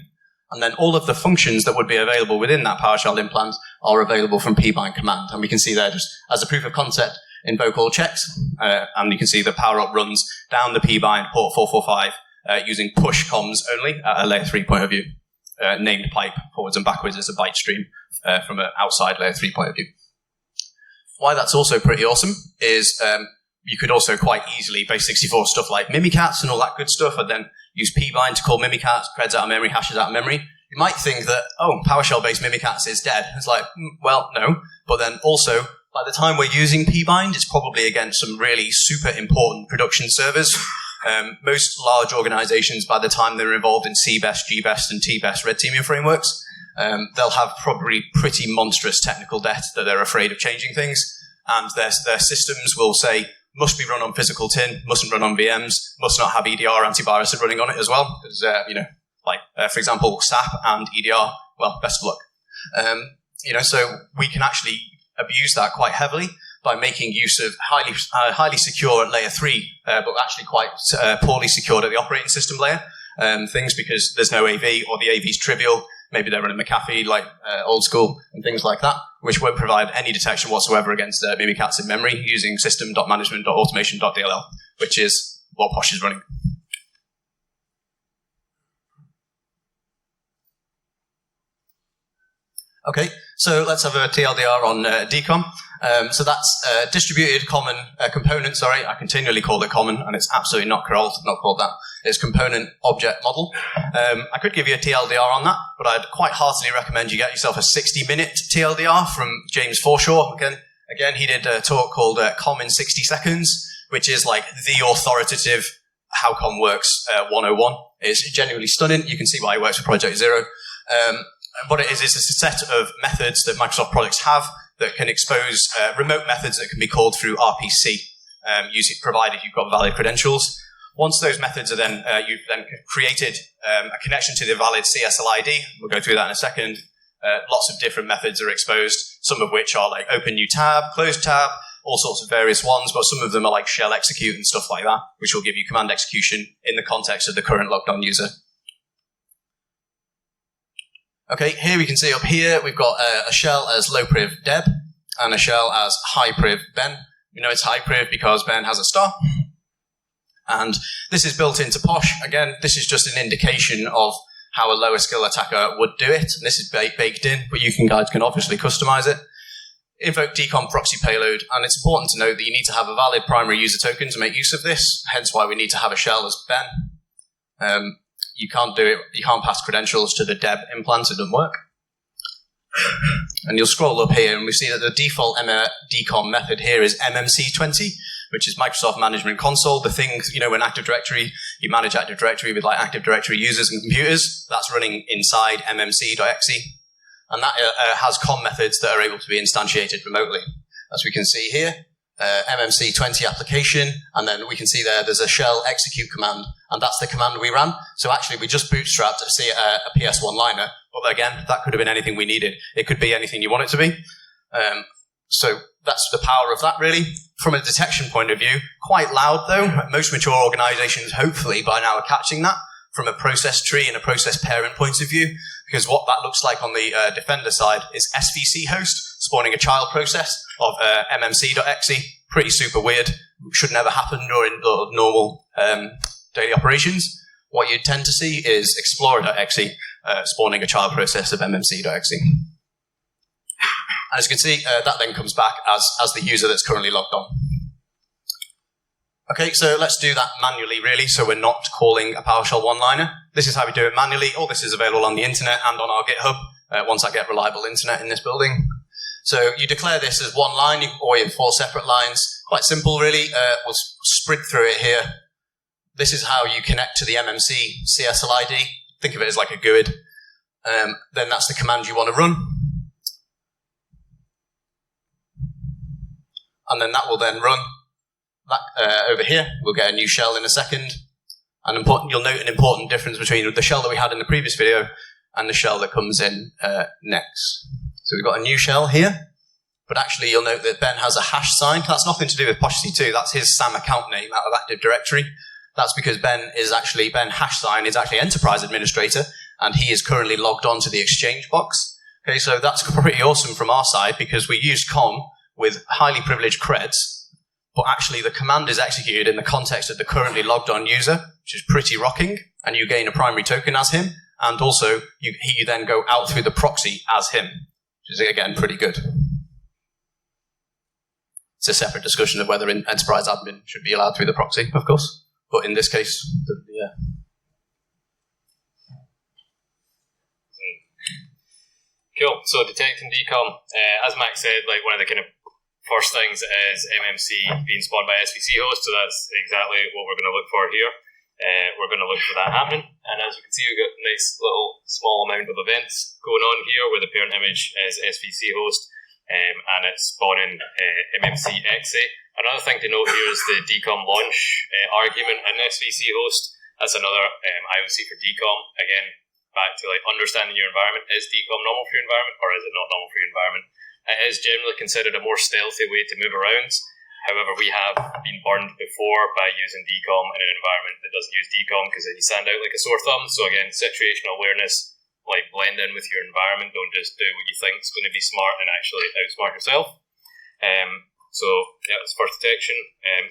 and then all of the functions that would be available within that PowerShell implant are available from Pbind command. And we can see there, just as a proof of concept, invoke all checks, and you can see the power-up runs down the Pbind port 445 using push comms only at a layer 3 point of view. Named pipe forwards and backwards as a byte stream from an outside layer 3 point of view. Why that's also pretty awesome is you could also quite easily base64 stuff like Mimikatz and all that good stuff, and then use Pbind to call Mimikatz, creds out of memory, hashes out of memory. You might think that, oh, PowerShell-based Mimikatz is dead. It's like, well, no. But then also, by the time we're using Pbind, it's probably against some really super important production servers. Most large organizations, by the time they're involved in CBEST, GBEST, and TBEST red teaming frameworks, they'll have probably pretty monstrous technical debt that they're afraid of changing things. And their systems will say, must be run on physical tin, mustn't run on VMs, must not have EDR antivirus running on it as well. Because, for example, SAP and EDR, well, best of luck. So we can actually abuse that quite heavily by making use of highly secure at layer 3, but actually quite poorly secured at the operating system layer things, because there's no AV, or the AV is trivial. Maybe they're running McAfee, like old school, and things like that, which won't provide any detection whatsoever against Mimikatz in memory using system.management.automation.dll, which is what Posh is running. Okay, so let's have a TLDR on DCOM. So that's distributed common component, I continually call it common, and it's absolutely not called that. It's component object model. I could give you a TLDR on that, but I'd quite heartily recommend you get yourself a 60-minute TLDR from James Forshaw. Again, he did a talk called COM in 60 seconds, which is like the authoritative how COM works 101. It's genuinely stunning. You can see why he works for Project Zero. What it is it's a set of methods that Microsoft products have that can expose remote methods that can be called through RPC, provided you've got valid credentials. Once those methods are then, you've then created a connection to the valid CSL ID. We'll go through that in a second. Lots of different methods are exposed, some of which are like open new tab, close tab, all sorts of various ones, but some of them are like shell execute and stuff like that, which will give you command execution in the context of the current logged on user. Okay, here we can see up here, we've got a shell as low priv deb and a shell as high priv ben. We know it's high priv because ben has a star. And this is built into Posh. Again, this is just an indication of how a lower skill attacker would do it. And this is baked in, but you guys can obviously customize it. Invoke DCOM proxy payload. And it's important to note that you need to have a valid primary user token to make use of this. Hence why we need to have a shell as ben. You can't do it, you can't pass credentials to the deb implant, it doesn't work. And you'll scroll up here and we see that the default DCOM method here is MMC20, which is Microsoft Management Console. The thing, in Active Directory, you manage Active Directory with like Active Directory users and computers. That's running inside mmc.exe. And that has COM methods that are able to be instantiated remotely. As we can see here, MMC20 application, and then we can see there's a shell execute command, and that's the command we ran. So actually, we just bootstrapped a PS1 liner, but again, that could have been anything we needed. It could be anything you want it to be. So that's the power of that, really. From a detection point of view, quite loud, though. Most mature organizations, hopefully, by now are catching that from a process tree and a process parent point of view, because what that looks like on the Defender side is SVC host spawning a child process of mmc.exe. Pretty super weird. Should never happen during normal daily operations. What you tend to see is explorer.exe spawning a child process of mmc.exe. As you can see, that then comes back as the user that's currently logged on. Okay, so let's do that manually, really, so we're not calling a PowerShell one-liner. This is how we do it manually. All this is available on the internet and on our GitHub once I get reliable internet in this building. So you declare this as one line or in 4 separate lines. Quite simple, really. We'll sprint through it here. This is how you connect to the MMC CSL ID. Think of it as like a GUID. Then that's the command you want to run. And then that will then run. That, over here, we'll get a new shell in a second. And you'll note an important difference between the shell that we had in the previous video and the shell that comes in next. So we've got a new shell here, but actually you'll note that Ben has a hash sign. That's nothing to do with PoshC2. That's his SAM account name out of Active Directory. That's because Ben hash sign is actually enterprise administrator, and he is currently logged on to the Exchange box. Okay, so that's pretty awesome from our side because we used COM with highly privileged creds but actually the command is executed in the context of the currently logged on user, which is pretty rocking, and you gain a primary token as him, and also you then go out through the proxy as him, which is, again, pretty good. It's a separate discussion of whether an enterprise admin should be allowed through the proxy, of course, but in this case, yeah. Cool. So detect and decom, as Max said, like one of the kind of first things is MMC being spawned by SVC host. So that's exactly what we're going to look for here. We're going to look for that happening. And as you can see, we've got a nice little small amount of events going on here where the parent image is SVC host and it's spawning MMCXA. Another thing to note here is the decom launch argument in SVC host. That's another IOC for decom. Again, back to like understanding your environment. Is decom normal for your environment or is it not normal for your environment? It is generally considered a more stealthy way to move around. However, we have been burned before by using decom in an environment that doesn't use decom because you stand out like a sore thumb. So again, situational awareness, like blend in with your environment. Don't just do what you think is going to be smart and actually outsmart yourself. So yeah, that's first detection.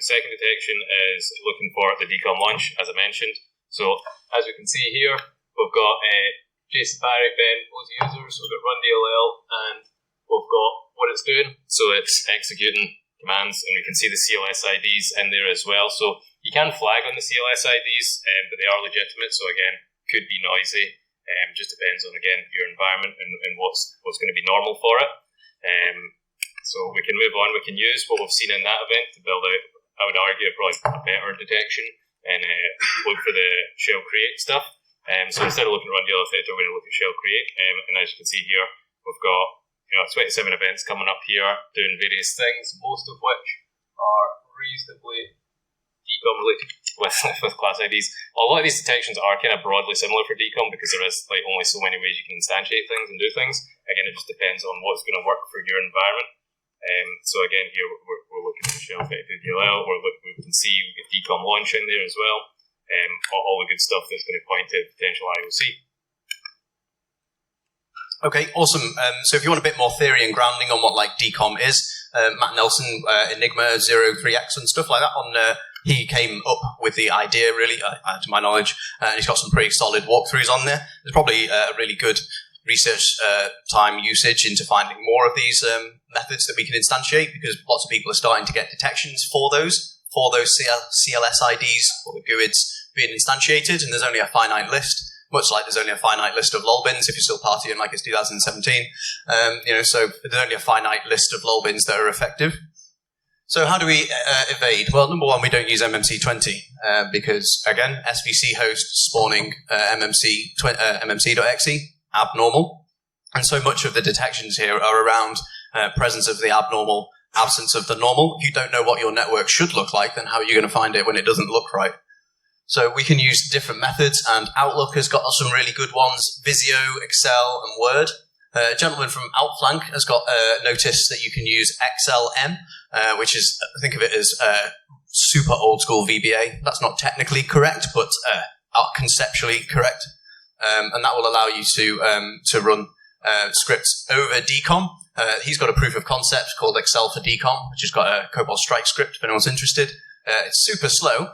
Second detection is looking for the decom launch, as I mentioned. So as we can see here, we've got Jason Barry, Ben, those users, we've got run DLL, and we've got what it's doing. So it's executing commands, and we can see the CLS IDs in there as well. So you can flag on the CLS IDs, but they are legitimate. So again, could be noisy. Just depends on, again, your environment and what's going to be normal for it. So we can move on. We can use what we've seen in that event to build out, I would argue, probably a better detection and look for the shell create stuff. So instead of looking at run DLL theta, we're going to look at shell create. And as you can see here, we've got 27 events coming up here doing various things, most of which are reasonably decom related with class IDs. A lot of these detections are kind of broadly similar for decom because there is like only so many ways you can instantiate things and do things. Again, it just depends on what's going to work for your environment. So again, here we're looking at the shell theta DLL. We can see we get decom launch in there as well. All the good stuff that's going to point to potential IOC. Okay, awesome. So if you want a bit more theory and grounding on what like decom is, Matt Nelson, Enigma 03X and stuff like that, he came up with the idea, really, to my knowledge, and he's got some pretty solid walkthroughs on there. There's probably a really good research time usage into finding more of these methods that we can instantiate, because lots of people are starting to get detections for those CLS IDs or the GUIDs being instantiated, and there's only a finite list. Much like there's only a finite list of lol bins if you're still partying like it's 2017. So there's only a finite list of lol bins that are effective. So how do we evade? Well, number one, we don't use MMC20 because, again, SVC host spawning MMC.exe, abnormal. And so much of the detections here are around presence of the abnormal, absence of the normal. If you don't know what your network should look like, then how are you going to find it when it doesn't look right? So we can use different methods, and Outlook has got some really good ones, Visio, Excel, and Word. A gentleman from Outflank has got noticed that you can use XLM, which is, think of it as super old school VBA. That's not technically correct, but conceptually correct. And that will allow you to run scripts over decom. He's got a proof of concept called Excel for decom, which has got a Cobalt Strike script if anyone's interested. It's super slow.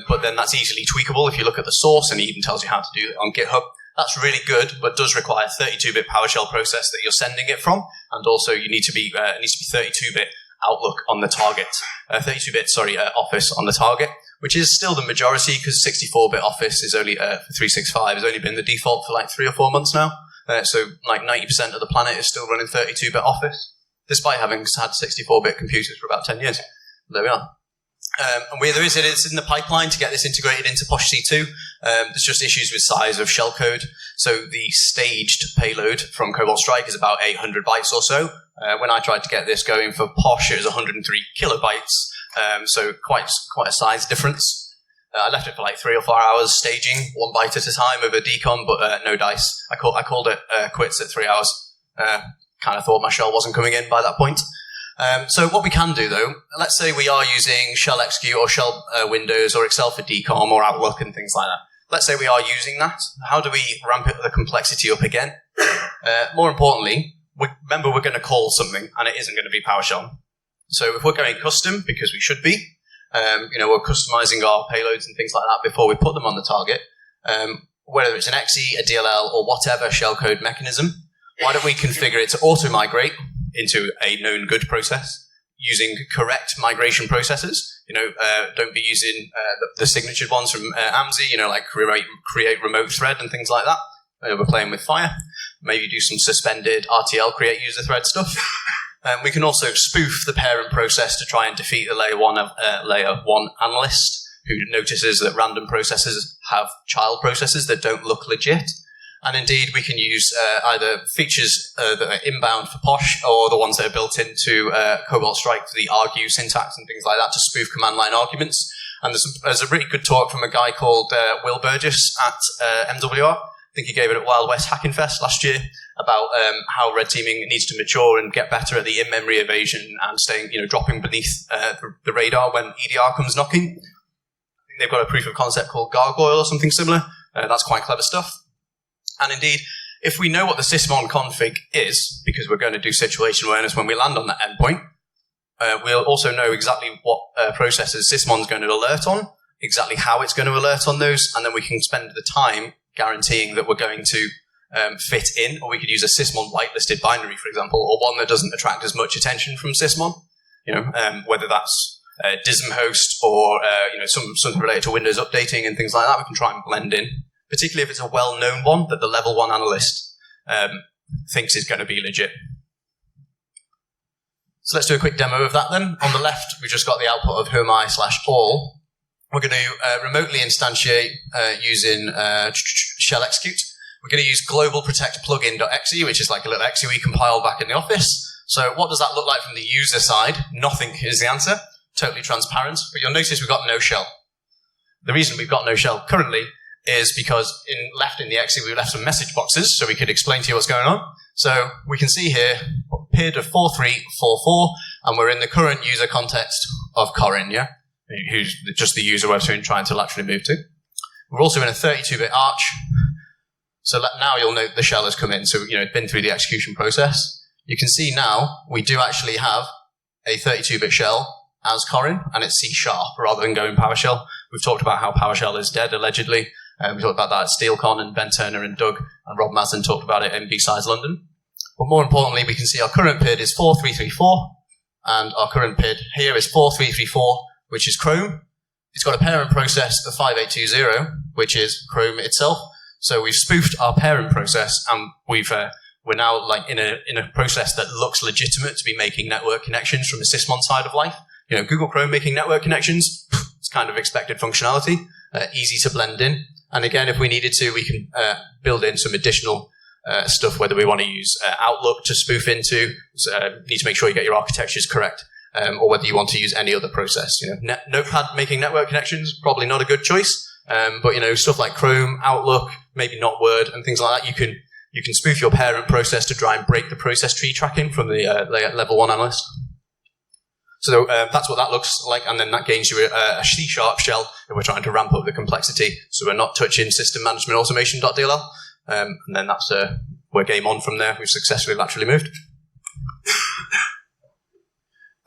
But then that's easily tweakable if you look at the source, and it even tells you how to do it on GitHub. That's really good, but does require 32-bit PowerShell process that you're sending it from, and also you need to be it needs to be 32-bit Outlook on the target, 32-bit Office on the target, which is still the majority because 64-bit Office is only for 365 has only been the default for like 3 or 4 months now. So like 90% of the planet is still running 32-bit Office, despite having had 64-bit computers for about 10 years. There we are. And it's in the pipeline to get this integrated into POSH-C2. There's just issues with size of shellcode. So the staged payload from Cobalt Strike is about 800 bytes or so. When I tried to get this going for POSH, it was 103 kilobytes. So quite a size difference. I left it for like 3 or 4 hours staging, 1 byte at a time over decom, but no dice. I called it quits at 3 hours. Kind of thought my shell wasn't coming in by that point. So what we can do, though, let's say we are using shell execute or shell Windows or Excel for decom or Outlook and things like that. Let's say we are using that. How do we ramp the complexity up again? More importantly, remember we're going to call something, and it isn't going to be PowerShell. So if we're going custom, because we should be, we're customizing our payloads and things like that before we put them on the target, whether it's an exe, a DLL, or whatever shellcode mechanism, why don't we configure it to auto-migrate into a known good process using correct migration processes? Don't be using the signatured ones from AMSI, like create remote thread and things like that. We're playing with Fire. Maybe do some suspended RTL create user thread stuff. We can also spoof the parent process to try and defeat the layer one analyst who notices that random processes have child processes that don't look legit. And indeed, we can use either features that are inbound for POSH or the ones that are built into Cobalt Strike for the argue syntax and things like that to spoof command line arguments. And there's a really good talk from a guy called Will Burgess at MWR. I think he gave it at Wild West Hacking Fest last year about how red teaming needs to mature and get better at the in-memory evasion and staying, dropping beneath the radar when EDR comes knocking. I think they've got a proof of concept called Gargoyle or something similar. That's quite clever stuff. And indeed, if we know what the sysmon config is, because we're going to do situation awareness when we land on that endpoint, we'll also know exactly what processes sysmon's going to alert on, exactly how it's going to alert on those, and then we can spend the time guaranteeing that we're going to fit in, or we could use a sysmon whitelisted binary, for example, or one that doesn't attract as much attention from sysmon, whether that's DISM host or something related to Windows updating and things like that. We can try and blend in, particularly if it's a well-known one that the level 1 analyst thinks is going to be legit. So let's do a quick demo of that then. On the left, we've just got the output of whoami/all. We're going to remotely instantiate using shell execute. We're going to use global protect plugin.exe, which is like a little exe we compiled back in the office. So what does that look like from the user side? Nothing is the answer. Totally transparent. But you'll notice we've got no shell. The reason we've got no shell currently is because in the exe we left some message boxes so we could explain to you what's going on. So we can see here PID of 4344, and we're in the current user context of Corin, who's just the user we're trying to laterally move to. We're also in a 32-bit arch. So now you'll note the shell has come in. So, it's been through the execution process. You can see now we do actually have a 32-bit shell as Corin, and it's C# rather than going PowerShell. We've talked about how PowerShell is dead, allegedly. We talked about that at SteelCon, and Ben Turner and Doug and Rob Maslin talked about it in BSides London. But more importantly, we can see our current PID is 4334, and our current PID here is 4334, which is Chrome. It's got a parent process of 5820, which is Chrome itself. So we've spoofed our parent process, and we're now like in a process that looks legitimate to be making network connections from the sysmon side of life. Google Chrome making network connections, it's kind of expected functionality, easy to blend in. And again, if we needed to, we can build in some additional stuff, whether we want to use Outlook to spoof into, need to make sure you get your architectures correct, or whether you want to use any other process. Notepad making network connections, probably not a good choice. But stuff like Chrome, Outlook, maybe not Word, and things like that, you can spoof your parent process to try and break the process tree tracking from the level 1 analyst. So that's what that looks like, and then that gains you a C# shell if we're trying to ramp up the complexity. So we're not touching system management automation.dll, and then that's we're game on from there. We've successfully laterally moved.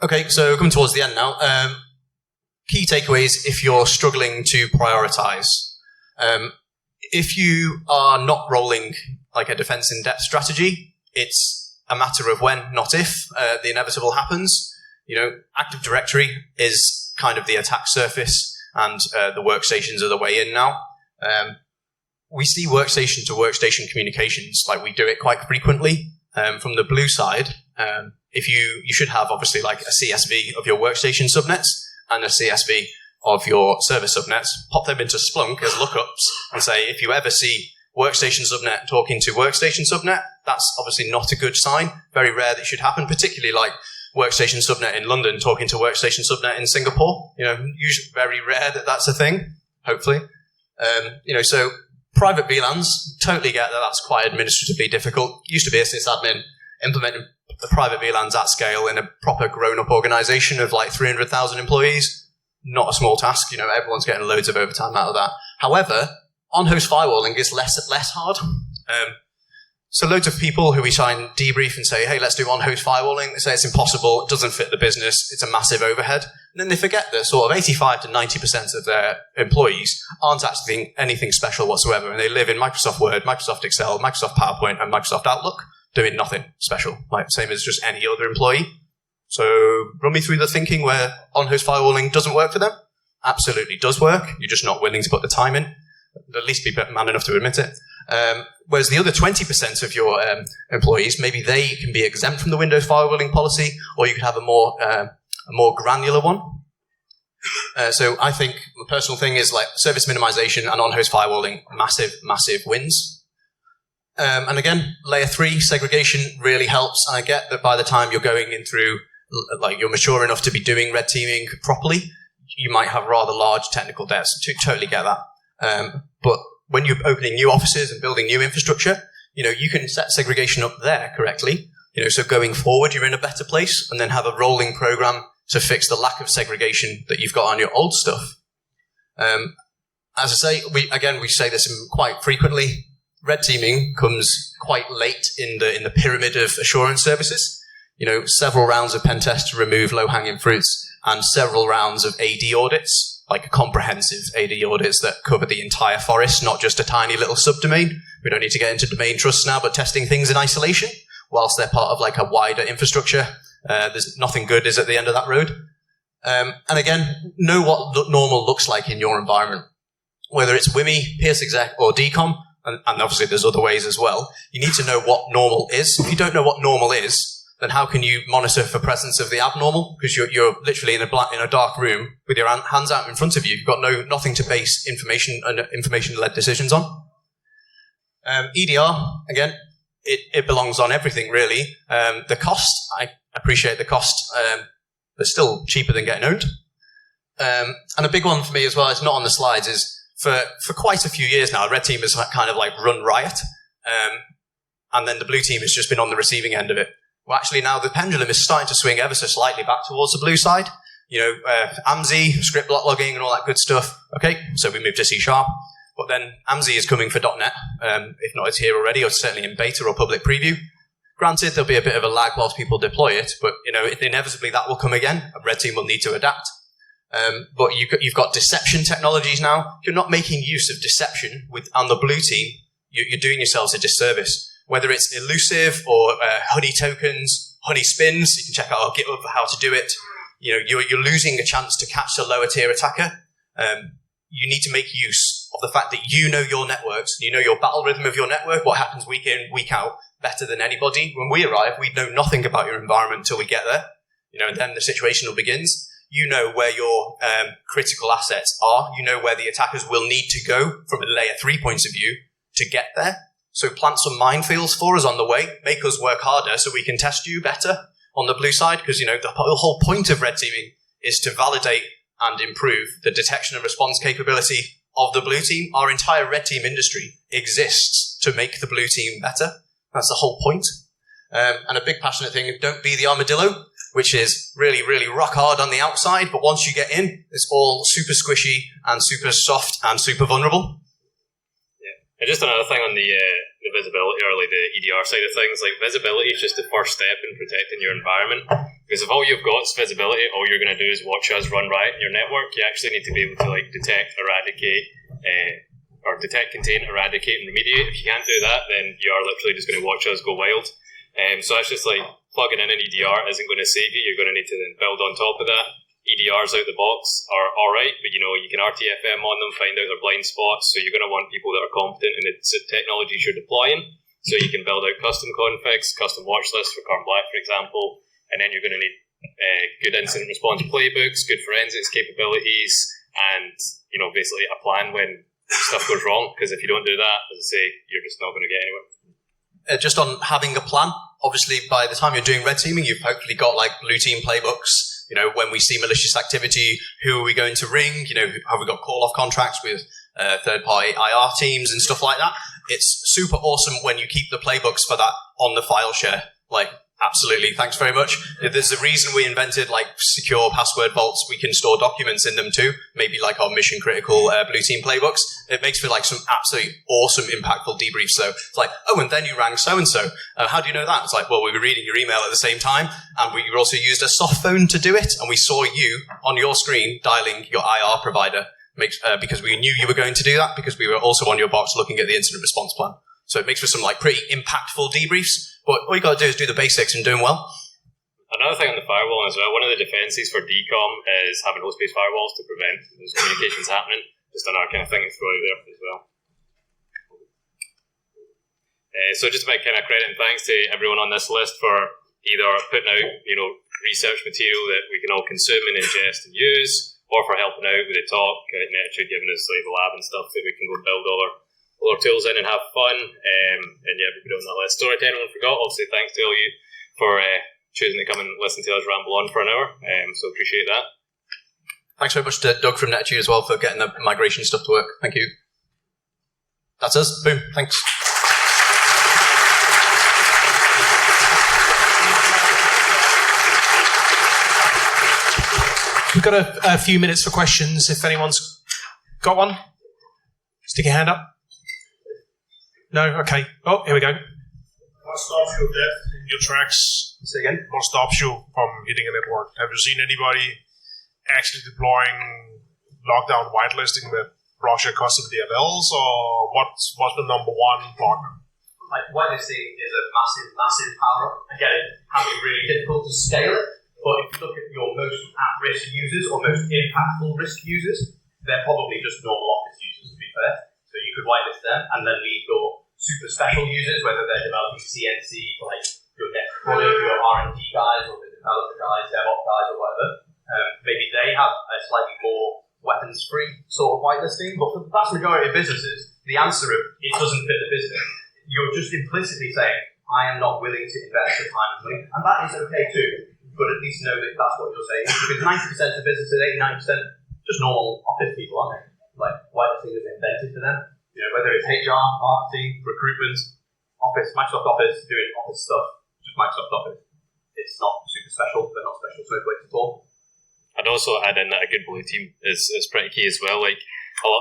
Okay, so coming towards the end now. Key takeaways if you're struggling to prioritize. If you are not rolling like a defense in-depth strategy, it's a matter of when, not if, the inevitable happens. Active Directory is kind of the attack surface, and the workstations are the way in now. We see workstation to workstation communications, like we do it quite frequently. From the blue side, if you should have obviously like a CSV of your workstation subnets and a CSV of your server subnets, pop them into Splunk as lookups and say, if you ever see workstation subnet talking to workstation subnet, that's obviously not a good sign. Very rare that should happen, particularly like workstation subnet in London talking to workstation subnet in Singapore. Usually very rare that that's a thing, hopefully. So private VLANs, totally get that that's quite administratively difficult. Used to be a sysadmin implementing the private VLANs at scale in a proper grown-up organization of like 300,000 employees. Not a small task. Everyone's getting loads of overtime out of that. However, on-host firewalling is less hard. So loads of people who we try and debrief and say, hey, let's do on-host firewalling. They say it's impossible, it doesn't fit the business, it's a massive overhead. And then they forget that sort of 85 to 90% of their employees aren't actually doing anything special whatsoever. And they live in Microsoft Word, Microsoft Excel, Microsoft PowerPoint, and Microsoft Outlook, doing nothing special, like same as just any other employee. So run me through the thinking where on-host firewalling doesn't work for them. Absolutely does work. You're just not willing to put the time in. At least be man enough to admit it. Whereas the other 20% of your employees, maybe they can be exempt from the Windows firewalling policy, or you could have a more granular one. So I think the personal thing is like service minimization and on-host firewalling, massive, massive wins. And again, layer 3 segregation really helps. And I get that by the time you're going in through, like you're mature enough to be doing red teaming properly, you might have rather large technical debts. Totally get that. But when you're opening new offices and building new infrastructure, you can set segregation up there correctly. So going forward, you're in a better place, and then have a rolling program to fix the lack of segregation that you've got on your old stuff. As I say, we say this quite frequently. Red teaming comes quite late in the pyramid of assurance services. Several rounds of pen tests to remove low-hanging fruits, and several rounds of AD audits, like comprehensive AD audits that cover the entire forest, not just a tiny little subdomain. We don't need to get into domain trusts now, but testing things in isolation, whilst they're part of like a wider infrastructure. There's nothing good is at the end of that road. And again, know what normal looks like in your environment. Whether it's WIMI, PsExec, or DCOM, and obviously there's other ways as well, you need to know what normal is. If you don't know what normal is, then how can you monitor for presence of the abnormal? Because you're literally in a dark room with your hands out in front of you. You've got nothing to base information-led decisions on. EDR, again, it belongs on everything, really. The cost, I appreciate the cost, but still cheaper than getting owned. And a big one for me as well, it's not on the slides, is for quite a few years now, Red Team has kind of like run riot. And then the Blue Team has just been on the receiving end of it. Well, actually now the pendulum is starting to swing ever so slightly back towards the blue side. AMSI, script block logging and all that good stuff. Okay, so we moved to C#. But then AMSI is coming for .NET. If not, it's here already, or certainly in beta or public preview. Granted, there'll be a bit of a lag whilst people deploy it, but inevitably that will come again. Red Team will need to adapt. But you've got deception technologies now. You're not making use of deception on the Blue Team. You're doing yourselves a disservice. Whether it's elusive or honey tokens, honey spins, you can check out our GitHub for how to do it. You're losing a chance to catch the lower tier attacker. You need to make use of the fact that you know your networks, you know your battle rhythm of your network, what happens week in, week out, better than anybody. When we arrive, we know nothing about your environment until we get there. And then the situational begins. You know where your critical assets are. You know where the attackers will need to go from a layer 3 point of view to get there. So plant some minefields for us on the way, make us work harder so we can test you better on the blue side, because the whole point of red teaming is to validate and improve the detection and response capability of the blue team. Our entire red team industry exists to make the blue team better. That's the whole point. And a big passionate thing, don't be the armadillo, which is really, really rock hard on the outside, but once you get in, it's all super squishy and super soft and super vulnerable. And just another thing on the visibility, or like the EDR side of things, like visibility is just the first step in protecting your environment. Because if all you've got is visibility, all you're going to do is watch us run riot in your network. You actually need to be able to like detect, eradicate, or detect, contain, eradicate, and remediate. If you can't do that, then you are literally just going to watch us go wild. So it's just like plugging in an EDR isn't going to save you. You're going to need to then build on top of that. EDRs out the box are alright, but you can RTFM on them, find out their blind spots, so you're going to want people that are competent in the technologies you're deploying, so you can build out custom configs, custom watch lists for Current Black, for example, and then you're going to need good incident response playbooks, good forensics capabilities, and basically a plan when stuff goes wrong, because if you don't do that, as I say, you're just not going to get anywhere. Just on having a plan, obviously by the time you're doing red teaming, you've hopefully got like blue team playbooks. When we see malicious activity, who are we going to ring? Have we got call-off contracts with third-party IR teams and stuff like that? It's super awesome when you keep the playbooks for that on the file share. Like, Absolutely. Thanks very much. There's a reason we invented like secure password vaults. We can store documents in them too. Maybe like our mission critical blue team playbooks. It makes for like some absolutely awesome, impactful debriefs. So it's like, oh, and then you rang so-and-so. How do you know that? It's like, well, we were reading your email at the same time, and we also used a soft phone to do it. And we saw you on your screen dialing your IR provider because we knew you were going to do that, because we were also on your box looking at the incident response plan. So it makes for some like pretty impactful debriefs. But all you got to do is do the basics and doing well. Another thing on the firewall as well, one of the defences for DCOM is having host-based firewalls to prevent those communications happening. Just another kind of thing to throw out there as well. So just a big kind of credit and thanks to everyone on this list for either putting out, research material that we can all consume and ingest and use, or for helping out with the talk, Netitude giving us like the lab and stuff that we can go build all our tools in and have fun. And yeah, everybody on that list. Sorry to anyone forgot. Obviously, thanks to all you for choosing to come and listen to us ramble on for an hour. So appreciate that. Thanks very much to Doug from Netitude as well for getting the migration stuff to work. Thank you. That's us. Boom. Thanks. We've got a few minutes for questions. If anyone's got one, stick your hand up. No? Okay. Oh, here we go. What stops you dead in your tracks? Say again? What stops you from hitting a network? Have you seen anybody actually deploying lockdown whitelisting that Russia custom DLLs, or what's the number one blocker? Like, whitelisting is a massive power up. Again, it can be really difficult to scale it, but if you look at your most at-risk users or most impactful risk users, they're probably just normal Office users, to be fair. So you could whitelist them and then leave your super special users, whether they're developing CNC for like your net product, your R&D guys, or the developer guys, DevOps guys, or whatever. Maybe they have a slightly more weapons-free sort of whitelisting, but for the vast majority of businesses, the answer of it doesn't fit the business, you're just implicitly saying, I am not willing to invest the time and money, and that is okay too, but at least know that that's what you're saying, because 90% of businesses, 89%, just normal office people, aren't they? Like, whitelisting is invented for them. Whether it's HR, marketing, recruitment, Office, Microsoft Office, doing Office stuff, just Microsoft Office. It's not super special, they're not special snowflakes at all. I'd also add in that a good blue team is pretty key as well. Like,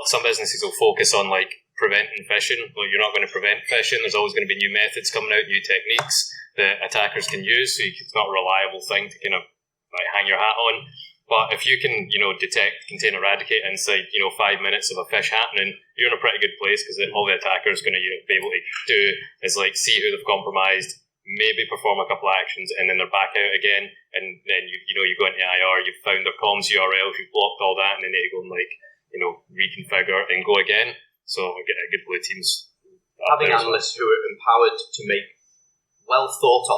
some businesses will focus on like preventing phishing. Well, you're not going to prevent phishing. There's always going to be new methods coming out, new techniques that attackers can use. So it's not a reliable thing to kind of like hang your hat on. But if you can, detect, contain, eradicate inside, 5 minutes of a phish happening, you're in a pretty good place, because all the attackers going to be able to do is like see who they've compromised, maybe perform a couple of actions, and then they're back out again. And then you go into IR, you've found their comms URLs, you've blocked all that, and then they go and reconfigure and go again. So a good blue teams. Having analysts who are empowered to make well thought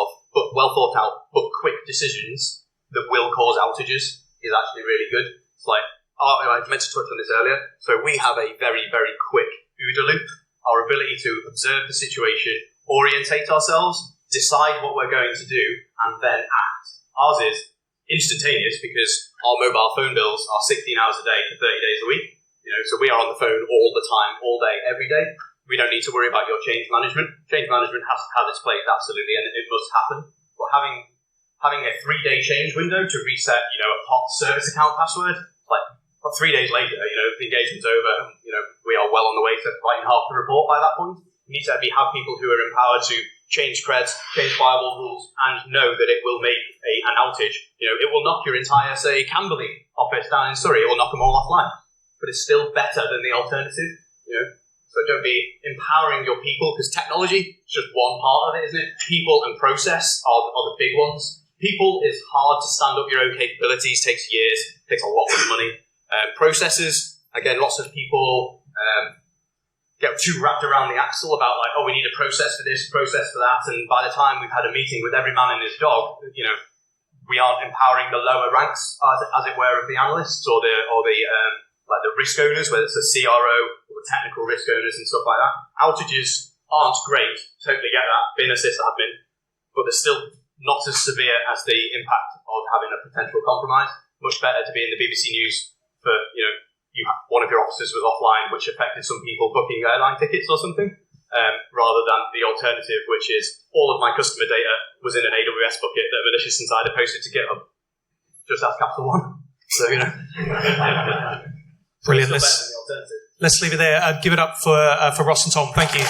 out but quick decisions that will cause outages is actually really good. It's like, I meant to touch on this earlier. So we have a very, very quick OODA loop. Our ability to observe the situation, orientate ourselves, decide what we're going to do, and then act. Ours is instantaneous because our mobile phone bills are 16 hours a day for 30 days a week. So we are on the phone all the time, all day, every day. We don't need to worry about your change management. Change management has to have its place, absolutely, and it must happen. But having a 3-day change window to reset, a hot service account password, like 3 days later, the engagement's over, and, we are well on the way to writing half the report by that point. You need to have people who are empowered to change creds, change firewall rules, and know that it will make an outage. It will knock your entire, say, Camberley office down in Surrey. It will knock them all offline. But it's still better than the alternative, So don't be empowering your people, because technology is just one part of it, isn't it? People and process are the big ones. People is hard to stand up your own capabilities, takes years, takes a lot of money. Processes, again, lots of people get too wrapped around the axle about like, we need a process for this, process for that, and by the time we've had a meeting with every man and his dog, we aren't empowering the lower ranks, as it were, of the analysts or the risk owners, whether it's the CRO or the technical risk owners and stuff like that. Outages aren't great, totally get that, being a sysadmin, but they're still not as severe as the impact of having a potential compromise. Much better to be in the BBC News for, one of your officers was offline, which affected some people booking airline tickets or something, rather than the alternative, which is all of my customer data was in an AWS bucket that a malicious insider posted to GitHub. Just ask Capital One. So, you know. Brilliant. Let's leave it there. Give it up for Ross and Tom. Thank you.